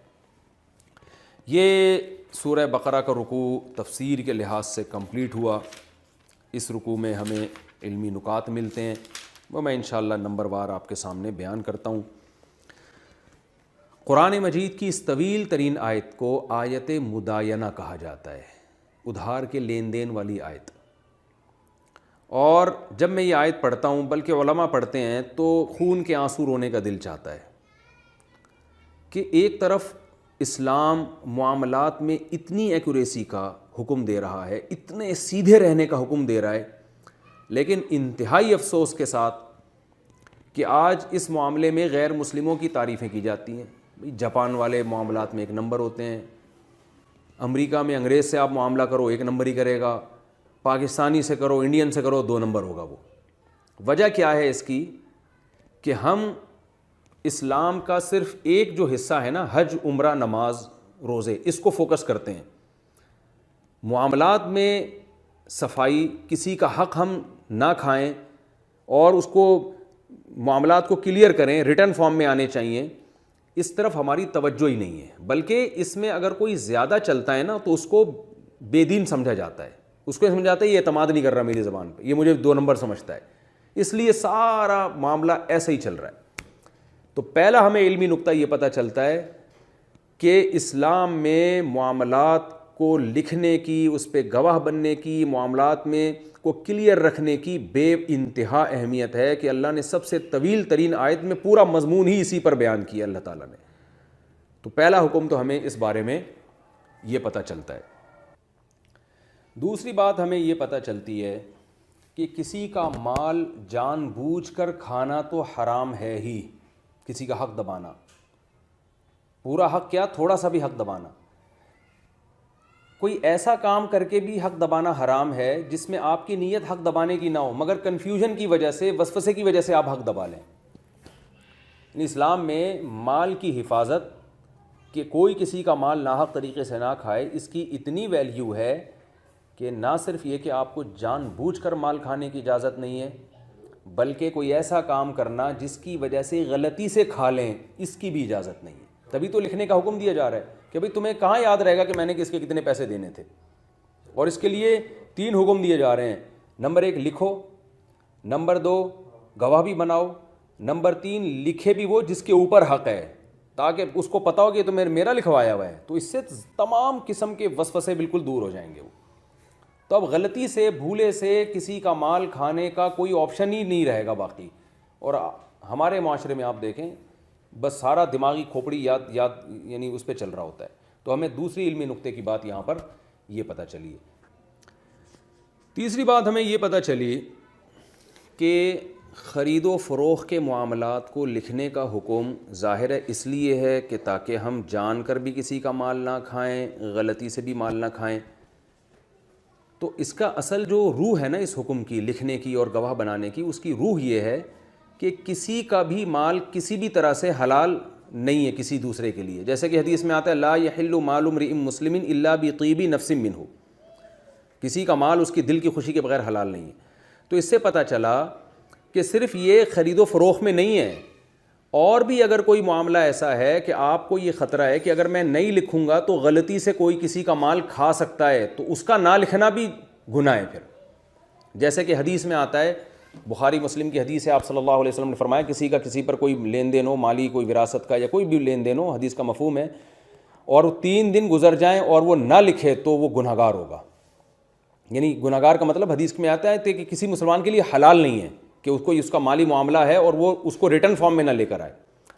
یہ سورہ بقرہ کا رکوع تفسیر کے لحاظ سے کمپلیٹ ہوا۔ اس رکوع میں ہمیں علمی نکات ملتے ہیں، وہ میں انشاءاللہ نمبر وار آپ کے سامنے بیان کرتا ہوں۔ قرآن مجید کی اس طویل ترین آیت کو آیت مداینہ کہا جاتا ہے، ادھار کے لین دین والی آیت۔ اور جب میں یہ آیت پڑھتا ہوں، بلکہ علماء پڑھتے ہیں، تو خون کے آنسو رونے کا دل چاہتا ہے کہ ایک طرف اسلام معاملات میں اتنی ایکوریسی کا حکم دے رہا ہے، اتنے سیدھے رہنے کا حکم دے رہا ہے، لیکن انتہائی افسوس کے ساتھ کہ آج اس معاملے میں غیر مسلموں کی تعریفیں کی جاتی ہیں۔ جاپان والے معاملات میں ایک نمبر ہوتے ہیں، امریکہ میں انگریز سے آپ معاملہ کرو ایک نمبر ہی کرے گا، پاکستانی سے کرو انڈین سے کرو 2 نمبر ہوگا۔ وہ وجہ کیا ہے اس کی کہ ہم اسلام کا صرف ایک جو حصہ ہے نا، حج، عمرہ، نماز، روزے، اس کو فوکس کرتے ہیں۔ معاملات میں صفائی، کسی کا حق ہم نہ کھائیں اور اس کو معاملات کو کلیئر کریں، ریٹرن فارم میں آنے چاہیے، اس طرف ہماری توجہ ہی نہیں ہے۔ بلکہ اس میں اگر کوئی زیادہ چلتا ہے نا تو اس کو بے دین سمجھا جاتا ہے، اس کو سمجھا جاتا ہے یہ اعتماد نہیں کر رہا میری زبان پہ، یہ مجھے 2 نمبر سمجھتا ہے، اس لیے سارا معاملہ ایسا ہی چل رہا ہے۔ تو پہلا ہمیں علمی نقطہ یہ پتہ چلتا ہے کہ اسلام میں معاملات کو لکھنے کی، اس پہ گواہ بننے کی، معاملات میں کو کلیئر رکھنے کی بے انتہا اہمیت ہے کہ اللہ نے سب سے طویل ترین آیت میں پورا مضمون ہی اسی پر بیان کیا اللہ تعالیٰ نے۔ تو پہلا حکم تو ہمیں اس بارے میں یہ پتہ چلتا ہے۔ دوسری بات ہمیں یہ پتہ چلتی ہے کہ کسی کا مال جان بوجھ کر کھانا تو حرام ہے ہی، کسی کا حق دبانا، پورا حق کیا، تھوڑا سا بھی حق دبانا۔ کوئی ایسا کام کر کے بھی حق دبانا حرام ہے جس میں آپ کی نیت حق دبانے کی نہ ہو، مگر کنفیوژن کی وجہ سے، وسوسے کی وجہ سے آپ حق دبا لیں۔ یعنی اسلام میں مال کی حفاظت، کہ کوئی کسی کا مال ناحق طریقے سے نہ کھائے، اس کی اتنی ویلیو ہے کہ نہ صرف یہ کہ آپ کو جان بوجھ کر مال کھانے کی اجازت نہیں ہے، بلکہ کوئی ایسا کام کرنا جس کی وجہ سے غلطی سے کھا لیں، اس کی بھی اجازت نہیں ہے۔ تبھی تو لکھنے کا حکم دیا جا رہا ہے کہ بھئی تمہیں کہاں یاد رہے گا کہ میں نے کس کے کتنے پیسے دینے تھے، اور اس کے لیے 3 حکم دیے جا رہے ہیں۔ نمبر 1 لکھو، نمبر 2 گواہ بھی بناؤ، نمبر 3 لکھے بھی وہ جس کے اوپر حق ہے، تاکہ اس کو پتہ ہو کہ تو میرا لکھوایا ہوا ہے۔ تو اس سے تمام قسم کے وسوسے بالکل دور ہو جائیں گے وہ۔ تو اب غلطی سے، بھولے سے کسی کا مال کھانے کا کوئی آپشن ہی نہیں رہے گا باقی۔ اور ہمارے معاشرے میں آپ دیکھیں بس سارا دماغی کھوپڑی یاد یعنی اس پہ چل رہا ہوتا ہے۔ تو ہمیں دوسری علمی نقطے کی بات یہاں پر یہ پتہ چلی ہے۔ تیسری بات ہمیں یہ پتہ چلی کہ خرید و فروخت کے معاملات کو لکھنے کا حکم ظاہر ہے اس لیے ہے کہ تاکہ ہم جان کر بھی کسی کا مال نہ کھائیں، غلطی سے بھی مال نہ کھائیں۔ تو اس کا اصل جو روح ہے نا اس حکم کی، لکھنے کی اور گواہ بنانے کی، اس کی روح یہ ہے کہ کسی کا بھی مال کسی بھی طرح سے حلال نہیں ہے کسی دوسرے کے لیے۔ جیسے کہ حدیث میں آتا ہے لا یحل مال امرئ مسلم الا بطیب نفس منہ، کسی کا مال اس کی دل کی خوشی کے بغیر حلال نہیں ہے۔ تو اس سے پتہ چلا کہ صرف یہ خرید و فروخت میں نہیں ہے، اور بھی اگر کوئی معاملہ ایسا ہے کہ آپ کو یہ خطرہ ہے کہ اگر میں نہیں لکھوں گا تو غلطی سے کوئی کسی کا مال کھا سکتا ہے، تو اس کا نہ لکھنا بھی گناہ ہے پھر. جیسے کہ حدیث میں آتا ہے، بخاری مسلم کی حدیث ہے، آپ صلی اللہ علیہ وسلم نے فرمایا کسی کا کسی پر کوئی لین دین ہو، مالی کوئی وراثت کا یا کوئی بھی لین دین ہو، حدیث کا مفہوم ہے، اور 3 دن گزر جائیں اور وہ نہ لکھے تو وہ گنہگار ہوگا. یعنی گنہگار کا مطلب حدیث میں آتا ہے کہ کسی مسلمان کے لیے حلال نہیں ہے کہ اس کو اس کا مالی معاملہ ہے اور وہ اس کو ریٹرن فارم میں نہ لے کر آئے.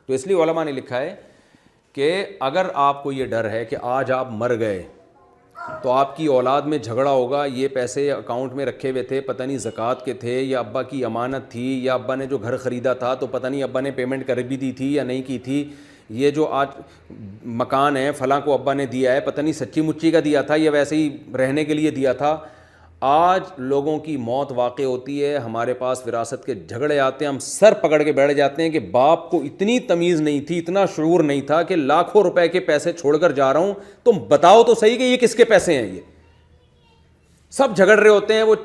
تو اس لیے علماء نے لکھا ہے کہ اگر آپ کو یہ ڈر ہے کہ آج آپ مر گئے تو آپ کی اولاد میں جھگڑا ہوگا، یہ پیسے اکاؤنٹ میں رکھے ہوئے تھے، پتہ نہیں زکوٰۃ کے تھے یا ابا کی امانت تھی، یا ابا نے جو گھر خریدا تھا تو پتہ نہیں ابا نے پیمنٹ کر بھی دی تھی یا نہیں کی تھی، یہ جو آج مکان ہے فلاں کو ابا نے دیا ہے، پتہ نہیں سچی مچی کا دیا تھا یا ویسے ہی رہنے کے لیے دیا تھا. آج لوگوں کی موت واقع ہوتی ہے، ہمارے پاس وراثت کے جھگڑے آتے ہیں، ہم سر پکڑ کے بیٹھ جاتے ہیں کہ باپ کو اتنی تمیز نہیں تھی، اتنا شعور نہیں تھا کہ لاکھوں روپے کے پیسے چھوڑ کر جا رہا ہوں، تم بتاؤ تو صحیح کہ یہ کس کے پیسے ہیں. یہ سب جھگڑ رہے ہوتے ہیں. وہ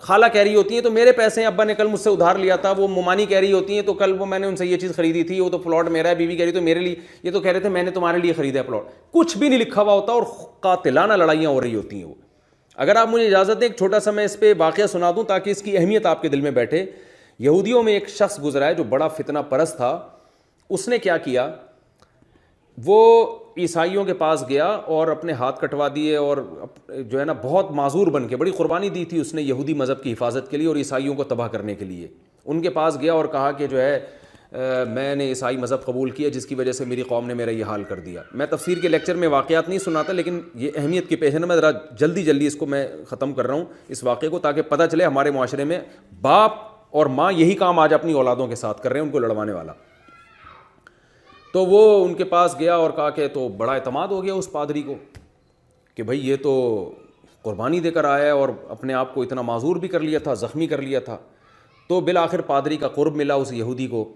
خالہ کہہ رہی ہوتی ہیں تو میرے پیسے ہیں، ابا نے کل مجھ سے ادھار لیا تھا. وہ ممانی کہہ رہی ہوتی ہیں تو کل وہ میں نے ان سے یہ چیز خریدی تھی، وہ تو پلاٹ میرا ہے. بیوی کہہ رہی تو میرے لیے، یہ تو کہہ رہے تھے میں نے تمہارے لیے خریدا ہے پلاٹ. کچھ بھی نہیں لکھا ہوا ہوتا اور قاتلانہ لڑائیاں ہو رہی ہوتی ہیں. وہ اگر آپ مجھے اجازت دیں ایک چھوٹا سا میں اس پہ واقعہ سنا دوں تاکہ اس کی اہمیت آپ کے دل میں بیٹھے. یہودیوں میں ایک شخص گزرا ہے جو بڑا فتنہ پرست تھا. اس نے کیا کیا، وہ عیسائیوں کے پاس گیا اور اپنے ہاتھ کٹوا دیے اور جو ہے نا بہت معذور بن کے، بڑی قربانی دی تھی اس نے یہودی مذہب کی حفاظت کے لیے اور عیسائیوں کو تباہ کرنے کے لیے. ان کے پاس گیا اور کہا کہ جو ہے میں نے عیسائی مذہب قبول کیا جس کی وجہ سے میری قوم نے میرا یہ حال کر دیا. میں تفسیر کے لیکچر میں واقعات نہیں سناتا، لیکن یہ اہمیت کی پیش ہے، میں ذرا جلدی اس کو میں ختم کر رہا ہوں اس واقعے کو، تاکہ پتہ چلے ہمارے معاشرے میں باپ اور ماں یہی کام آج اپنی اولادوں کے ساتھ کر رہے ہیں، ان کو لڑوانے والا. تو وہ ان کے پاس گیا اور کہا کہ تو بڑا اعتماد ہو گیا اس پادری کو کہ بھائی یہ تو قربانی دے کر آیا ہے اور اپنے آپ کو اتنا معذور بھی کر لیا تھا، زخمی کر لیا تھا. تو بالآخر پادری کا قرب ملا اس یہودی کو.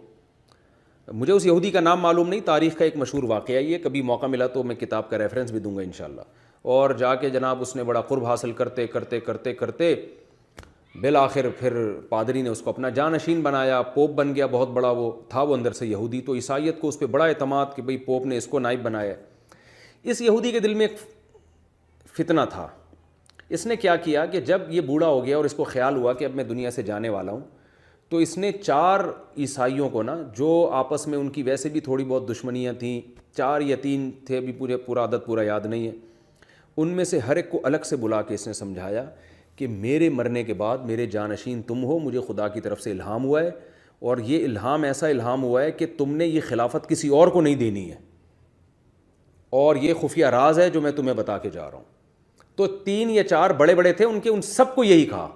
مجھے اس یہودی کا نام معلوم نہیں، تاریخ کا ایک مشہور واقعہ ہے یہ، کبھی موقع ملا تو میں کتاب کا ریفرنس بھی دوں گا انشاءاللہ. اور جا کے جناب اس نے بڑا قرب حاصل کرتے کرتے کرتے کرتے بالآخر پھر پادری نے اس کو اپنا جانشین بنایا، پوپ بن گیا بہت بڑا. وہ تھا وہ اندر سے یہودی، تو عیسائیت کو اس پہ بڑا اعتماد کہ بھئی پوپ نے اس کو نائب بنایا. اس یہودی کے دل میں ایک فتنہ تھا. اس نے کیا کیا کہ جب یہ بوڑھا ہو گیا اور اس کو خیال ہوا کہ اب میں دنیا سے جانے والا ہوں، تو اس نے 4 عیسائیوں کو نا، جو آپس میں ان کی ویسے بھی تھوڑی بہت دشمنیاں تھیں، 4 یا 3 تھے، ابھی پورا عدد پورا یاد نہیں ہے، ان میں سے ہر ایک کو الگ سے بلا کے اس نے سمجھایا کہ میرے مرنے کے بعد میرے جانشین تم ہو، مجھے خدا کی طرف سے الہام ہوا ہے، اور یہ الہام ایسا الہام ہوا ہے کہ تم نے یہ خلافت کسی اور کو نہیں دینی ہے، اور یہ خفیہ راز ہے جو میں تمہیں بتا کے جا رہا ہوں. تو 3 یا 4 بڑے بڑے تھے ان کے، ان سب کو یہی کہا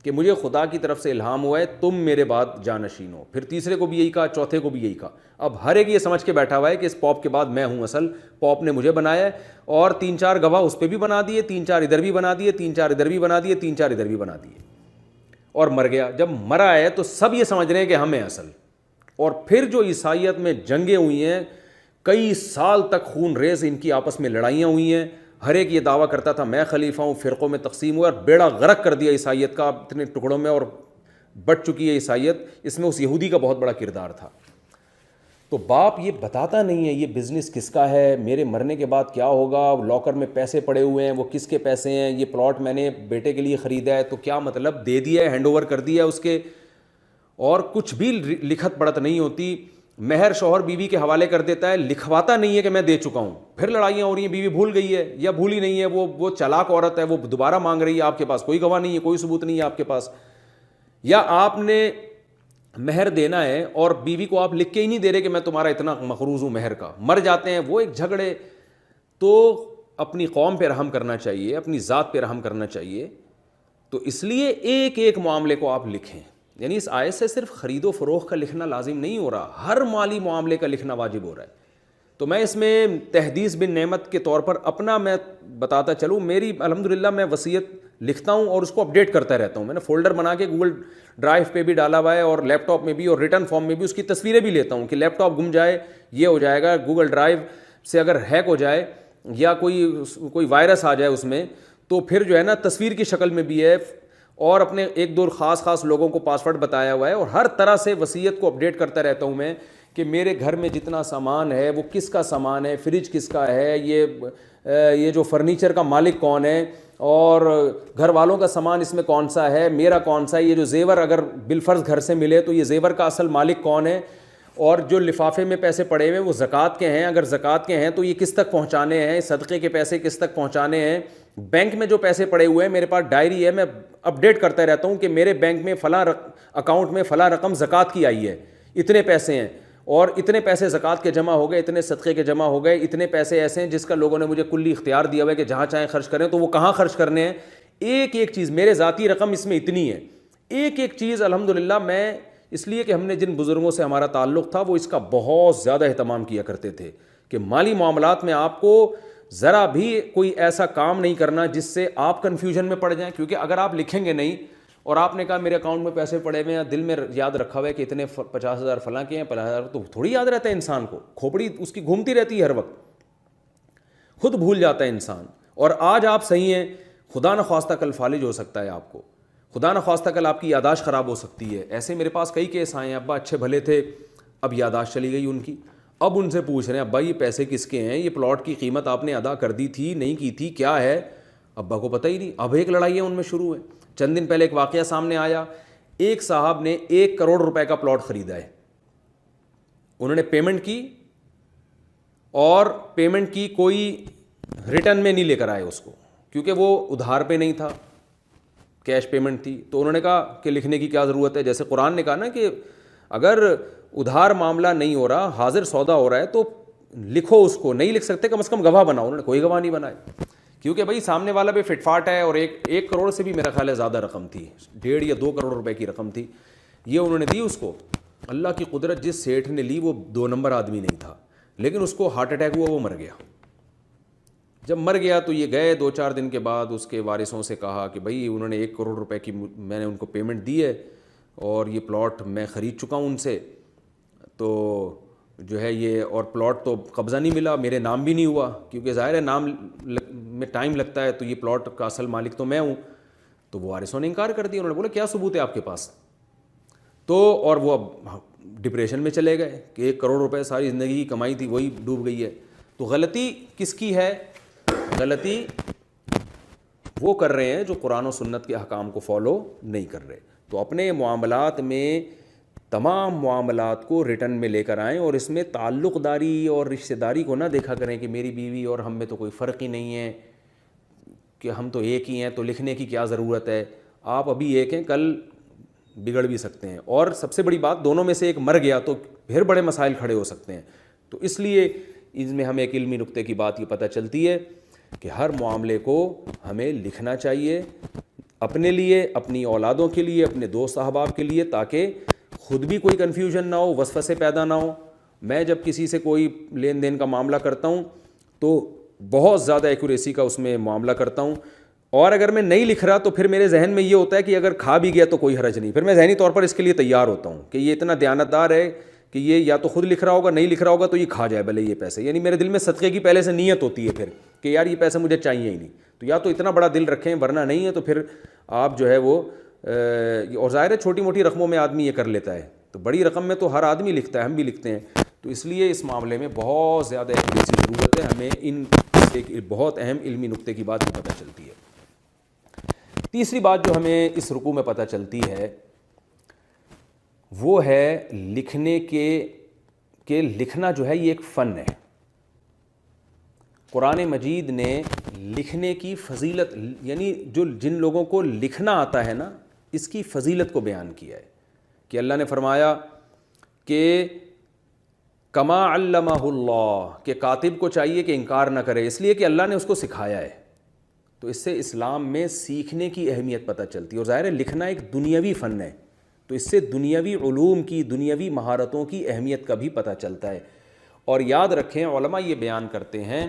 کہ مجھے خدا کی طرف سے الہام ہوا ہے، تم میرے بعد جانشین ہو. پھر تیسرے کو بھی یہی کہا، چوتھے کو بھی یہی کہا. اب ہر ایک یہ سمجھ کے بیٹھا ہوا ہے کہ اس پوپ کے بعد میں ہوں اصل، پوپ نے مجھے بنایا ہے. اور 3-4 گواہ اس پہ بھی بنا دیے، 3-4 ادھر بھی بنا دیے، 3-4 ادھر بھی بنا دیے، 3-4 ادھر بھی بنا دیے، اور مر گیا. جب مرا ہے تو سب یہ سمجھ رہے ہیں کہ ہم ہیں اصل. اور پھر جو عیسائیت میں جنگیں ہوئی ہیں، کئی سال تک خون ریز ان کی آپس میں لڑائیاں ہوئی ہیں. ہر ایک یہ دعویٰ کرتا تھا میں خلیفہ ہوں، فرقوں میں تقسیم ہوا اور بیڑا غرق کر دیا عیسائیت کا اتنے ٹکڑوں میں، اور بٹ چکی ہے عیسائیت. اس میں اس یہودی کا بہت بڑا کردار تھا. تو باپ یہ بتاتا نہیں ہے یہ بزنس کس کا ہے، میرے مرنے کے بعد کیا ہوگا، لاکر میں پیسے پڑے ہوئے ہیں وہ کس کے پیسے ہیں، یہ پلاٹ میں نے بیٹے کے لیے خریدا ہے تو کیا مطلب، دے دیا ہے، ہینڈ اوور کر دیا ہے اس کے، اور کچھ بھی لکھت پڑھت نہیں ہوتی. مہر شوہر بیوی کے حوالے کر دیتا ہے، لکھواتا نہیں ہے کہ میں دے چکا ہوں. پھر لڑائیاں ہو رہی ہیں، بیوی بھول گئی ہے یا بھولی نہیں ہے، وہ چالاک عورت ہے، وہ دوبارہ مانگ رہی ہے، آپ کے پاس کوئی گواہ نہیں ہے، کوئی ثبوت نہیں ہے آپ کے پاس. یا آپ نے مہر دینا ہے اور بیوی کو آپ لکھ کے ہی نہیں دے رہے کہ میں تمہارا اتنا مقروض ہوں مہر کا. مر جاتے ہیں وہ ایک جھگڑے. تو اپنی قوم پہ رحم کرنا چاہیے، اپنی ذات پہ رحم کرنا چاہیے. تو اس لیے ایک ایک معاملے کو آپ لکھیں. یعنی اس آیت سے صرف خرید و فروخت کا لکھنا لازم نہیں ہو رہا، ہر مالی معاملے کا لکھنا واجب ہو رہا ہے. تو میں اس میں تحدیث بن نعمت کے طور پر اپنا میں بتاتا چلوں، میری الحمدللہ میں وصیت لکھتا ہوں اور اس کو اپڈیٹ کرتا رہتا ہوں. میں نے فولڈر بنا کے گوگل ڈرائیو پہ بھی ڈالا ہوا ہے اور لیپ ٹاپ میں بھی، اور ریٹن فارم میں بھی اس کی تصویریں بھی لیتا ہوں کہ لیپ ٹاپ گم جائے یہ ہو جائے گا، گوگل ڈرائیو سے اگر ہیک ہو جائے یا کوئی وائرس آ جائے اس میں، تو پھر جو ہے نا تصویر کی شکل میں بھی ہے. اور اپنے ایک دو خاص لوگوں کو پاسورڈ بتایا ہوا ہے, اور ہر طرح سے وصیت کو اپڈیٹ کرتا رہتا ہوں میں کہ میرے گھر میں جتنا سامان ہے وہ کس کا سامان ہے, فریج کس کا ہے, یہ جو فرنیچر کا مالک کون ہے, اور گھر والوں کا سامان اس میں کون سا ہے, میرا کون سا ہے, یہ جو زیور اگر بالفرض گھر سے ملے تو یہ زیور کا اصل مالک کون ہے, اور جو لفافے میں پیسے پڑے ہوئے وہ زکوٰۃ کے ہیں, اگر زکوٰۃ کے ہیں تو یہ کس تک پہنچانے ہیں, صدقے کے پیسے کس تک پہنچانے ہیں, بینک میں جو پیسے پڑے ہوئے ہیں میرے پاس ڈائری ہے, میں اپڈیٹ کرتا رہتا ہوں کہ میرے بینک میں فلاں اکاؤنٹ میں فلاں رقم زکوٰۃ کی آئی ہے, اتنے پیسے ہیں, اور اتنے پیسے زکوٰۃ کے جمع ہو گئے, اتنے صدقے کے جمع ہو گئے, اتنے پیسے ایسے ہیں جس کا لوگوں نے مجھے کلی اختیار دیا ہوا ہے کہ جہاں چاہیں خرچ کریں, تو وہ کہاں خرچ کرنے ہیں. ایک ایک چیز, میرے ذاتی رقم اس میں اتنی ہے, ایک ایک چیز الحمدللہ. میں اس لیے کہ ہم نے جن بزرگوں سے ہمارا تعلق تھا وہ اس کا بہت زیادہ اہتمام کیا کرتے تھے کہ مالی معاملات میں آپ کو ذرا بھی کوئی ایسا کام نہیں کرنا جس سے آپ کنفیوژن میں پڑ جائیں, کیونکہ اگر آپ لکھیں گے نہیں اور آپ نے کہا میرے اکاؤنٹ میں پیسے پڑے ہوئے ہیں, دل میں یاد رکھا ہوا ہے کہ اتنے 50,000 فلاں کے ہیں, 50,000, تو تھوڑی یاد رہتا ہے انسان کو, کھوپڑی اس کی گھومتی رہتی ہے ہر وقت, خود بھول جاتا ہے انسان. اور آج آپ صحیح ہیں, خدا نخواستہ کل فالج ہو سکتا ہے آپ کو, خدا نخواستہ کل آپ کی یاداشت خراب ہو سکتی ہے. ایسے میرے پاس کئی کیس آئے ہیں, ابا اچھے بھلے تھے, اب یاداشت چلی گئی ان کی, اب ان سے پوچھ رہے ہیں ابا یہ پیسے کس کے ہیں, یہ پلاٹ کی قیمت آپ نے ادا کر دی تھی نہیں کی تھی, کیا ہے, ابا کو پتہ ہی نہیں. اب ایک لڑائیاں ان میں شروع ہیں. چند دن پہلے ایک واقعہ سامنے آیا, ایک صاحب نے 1 کروڑ روپے کا پلاٹ خریدا ہے, انہوں نے پیمنٹ کی, اور پیمنٹ کی کوئی ریٹرن میں نہیں لے کر آئے اس کو, کیونکہ وہ ادھار پہ نہیں تھا, کیش پیمنٹ تھی. تو انہوں نے کہا کہ لکھنے کی کیا ضرورت ہے, جیسے قرآن نے کہا نا کہ اگر ادھار معاملہ نہیں ہو رہا, حاضر سودا ہو رہا ہے تو لکھو اس کو, نہیں لکھ سکتے کم از کم گواہ بناؤ. انہوں نے کوئی گواہ نہیں بنائے, کیونکہ بھائی سامنے والا بھی فٹ فاٹ ہے, اور 1 کروڑ سے بھی میرا خیال ہے زیادہ رقم تھی, 1.5 یا 2 کروڑ روپے کی رقم تھی, یہ انہوں نے دی اس کو. اللہ کی قدرت, جس سیٹھ نے لی وہ 2 نمبر آدمی نہیں تھا, لیکن اس کو ہارٹ اٹیک ہوا, وہ مر گیا. جب مر گیا تو یہ گئے 2-4 دن کے بعد اس کے وارثوں سے کہا کہ بھائی انہوں نے 1 کروڑ روپے کی میں نے ان کو پیمنٹ دی ہے, اور یہ پلاٹ میں خرید چکا ہوں ان سے, تو جو ہے یہ, اور پلاٹ تو قبضہ نہیں ملا, میرے نام بھی نہیں ہوا, کیونکہ ظاہر ہے نام میں ٹائم لگتا ہے, تو یہ پلاٹ کا اصل مالک تو میں ہوں. تو وہ وارثوں نے انکار کر دیا. انہوں نے بولا کیا ثبوت ہے آپ کے پاس, تو اور وہ اب ڈپریشن میں چلے گئے کہ 1 کروڑ روپے ساری زندگی کی کمائی تھی وہی ڈوب گئی ہے. تو غلطی کس کی ہے, غلطی وہ کر رہے ہیں جو قرآن و سنت کے احکام کو فالو نہیں کر رہے. تو اپنے معاملات میں تمام معاملات کو ریٹرن میں لے کر آئیں, اور اس میں تعلق داری اور رشتہ داری کو نہ دیکھا کریں کہ میری بیوی اور ہم میں تو کوئی فرق ہی نہیں ہے, کہ ہم تو ایک ہی ہیں تو لکھنے کی کیا ضرورت ہے. آپ ابھی ایک ہیں, کل بگڑ بھی سکتے ہیں, اور سب سے بڑی بات دونوں میں سے ایک مر گیا تو پھر بڑے مسائل کھڑے ہو سکتے ہیں. تو اس لیے اس میں ہمیں ایک علمی نقطے کی بات یہ پتہ چلتی ہے کہ ہر معاملے کو ہمیں لکھنا چاہیے, اپنے لیے, اپنی اولادوں کے لیے, اپنے دوست احباب کے لیے, تاکہ خود بھی کوئی کنفیوژن نہ ہو, وسوسے پیدا نہ ہو. میں جب کسی سے کوئی لین دین کا معاملہ کرتا ہوں تو بہت زیادہ ایکوریسی کا اس میں معاملہ کرتا ہوں, اور اگر میں نہیں لکھ رہا تو پھر میرے ذہن میں یہ ہوتا ہے کہ اگر کھا بھی گیا تو کوئی حرج نہیں. پھر میں ذہنی طور پر اس کے لیے تیار ہوتا ہوں کہ یہ اتنا دیانتدار ہے کہ یہ یا تو خود لکھ رہا ہوگا, نہیں لکھ رہا ہوگا تو یہ کھا جائے بھلے یہ پیسے. یعنی میرے دل میں صدقے کی پہلے سے نیت ہوتی ہے پھر کہ یار یہ پیسے مجھے چاہیے ہی نہیں, تو یا تو اتنا بڑا دل رکھیں, ورنہ نہیں ہے تو پھر آپ جو ہے وہ, اور ظاہر ہے چھوٹی موٹی رقموں میں آدمی یہ کر لیتا ہے, تو بڑی رقم میں تو ہر آدمی لکھتا ہے, ہم بھی لکھتے ہیں. تو اس لیے اس معاملے میں بہت زیادہ ایکوریسی کی ضرورت ہے. ہمیں ان ایک بہت اہم علمی نقطے کی بات پتہ چلتی ہے. تیسری بات جو ہمیں اس رکوع میں پتہ چلتی ہے وہ ہے لکھنے کہ لکھنا جو ہے یہ ایک فن ہے. قرآن مجید نے لکھنے کی فضیلت, یعنی جن لوگوں کو لکھنا آتا ہے نا, اس کی فضیلت کو بیان کیا ہے کہ اللہ نے فرمایا کہ کما علمہ اللہ, کہ کاتب کو چاہیے کہ انکار نہ کرے, اس لیے کہ اللہ نے اس کو سکھایا ہے. تو اس سے اسلام میں سیکھنے کی اہمیت پتہ چلتی ہے, اور ظاہر ہے لکھنا ایک دنیاوی فن ہے, تو اس سے دنیاوی علوم کی, دنیاوی مہارتوں کی اہمیت کا بھی پتہ چلتا ہے. اور یاد رکھیں علماء یہ بیان کرتے ہیں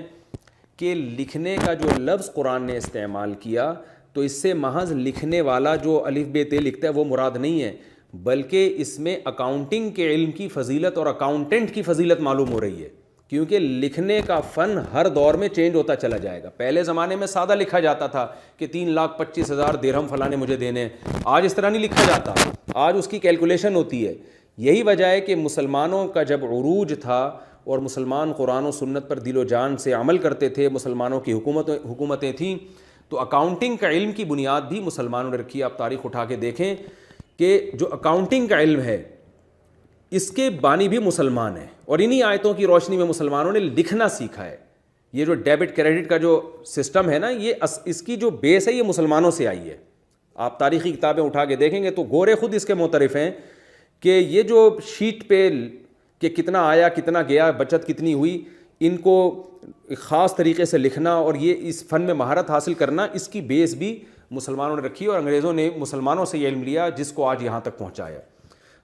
کہ لکھنے کا جو لفظ قرآن نے استعمال کیا تو اس سے محض لکھنے والا جو الف ب ت لکھتا ہے وہ مراد نہیں ہے, بلکہ اس میں اکاؤنٹنگ کے علم کی فضیلت اور اکاؤنٹنٹ کی فضیلت معلوم ہو رہی ہے. کیونکہ لکھنے کا فن ہر دور میں چینج ہوتا چلا جائے گا. پہلے زمانے میں سادہ لکھا جاتا تھا کہ 3,25,000 درہم فلاں نے مجھے دینے. آج اس طرح نہیں لکھا جاتا, آج اس کی کیلکولیشن ہوتی ہے. یہی وجہ ہے کہ مسلمانوں کا جب عروج تھا اور مسلمان قرآن و سنت پر دل و جان سے عمل کرتے تھے, مسلمانوں کی حکومتیں تھیں, تو اکاؤنٹنگ کا علم کی بنیاد بھی مسلمانوں نے رکھی. آپ تاریخ اٹھا کے دیکھیں کہ جو اکاؤنٹنگ کا علم ہے اس کے بانی بھی مسلمان ہیں, اور انہی آیتوں کی روشنی میں مسلمانوں نے لکھنا سیکھا ہے. یہ جو ڈیبٹ کریڈٹ کا جو سسٹم ہے نا, یہ اس کی جو بیس ہے یہ مسلمانوں سے آئی ہے. آپ تاریخی کتابیں اٹھا کے دیکھیں گے تو گورے خود اس کے معترف ہیں کہ یہ جو شیٹ پہ کہ کتنا آیا کتنا گیا, بچت کتنی ہوئی, ان کو خاص طریقے سے لکھنا اور یہ اس فن میں مہارت حاصل کرنا, اس کی بیس بھی مسلمانوں نے رکھی, اور انگریزوں نے مسلمانوں سے یہ علم لیا جس کو آج یہاں تک پہنچایا.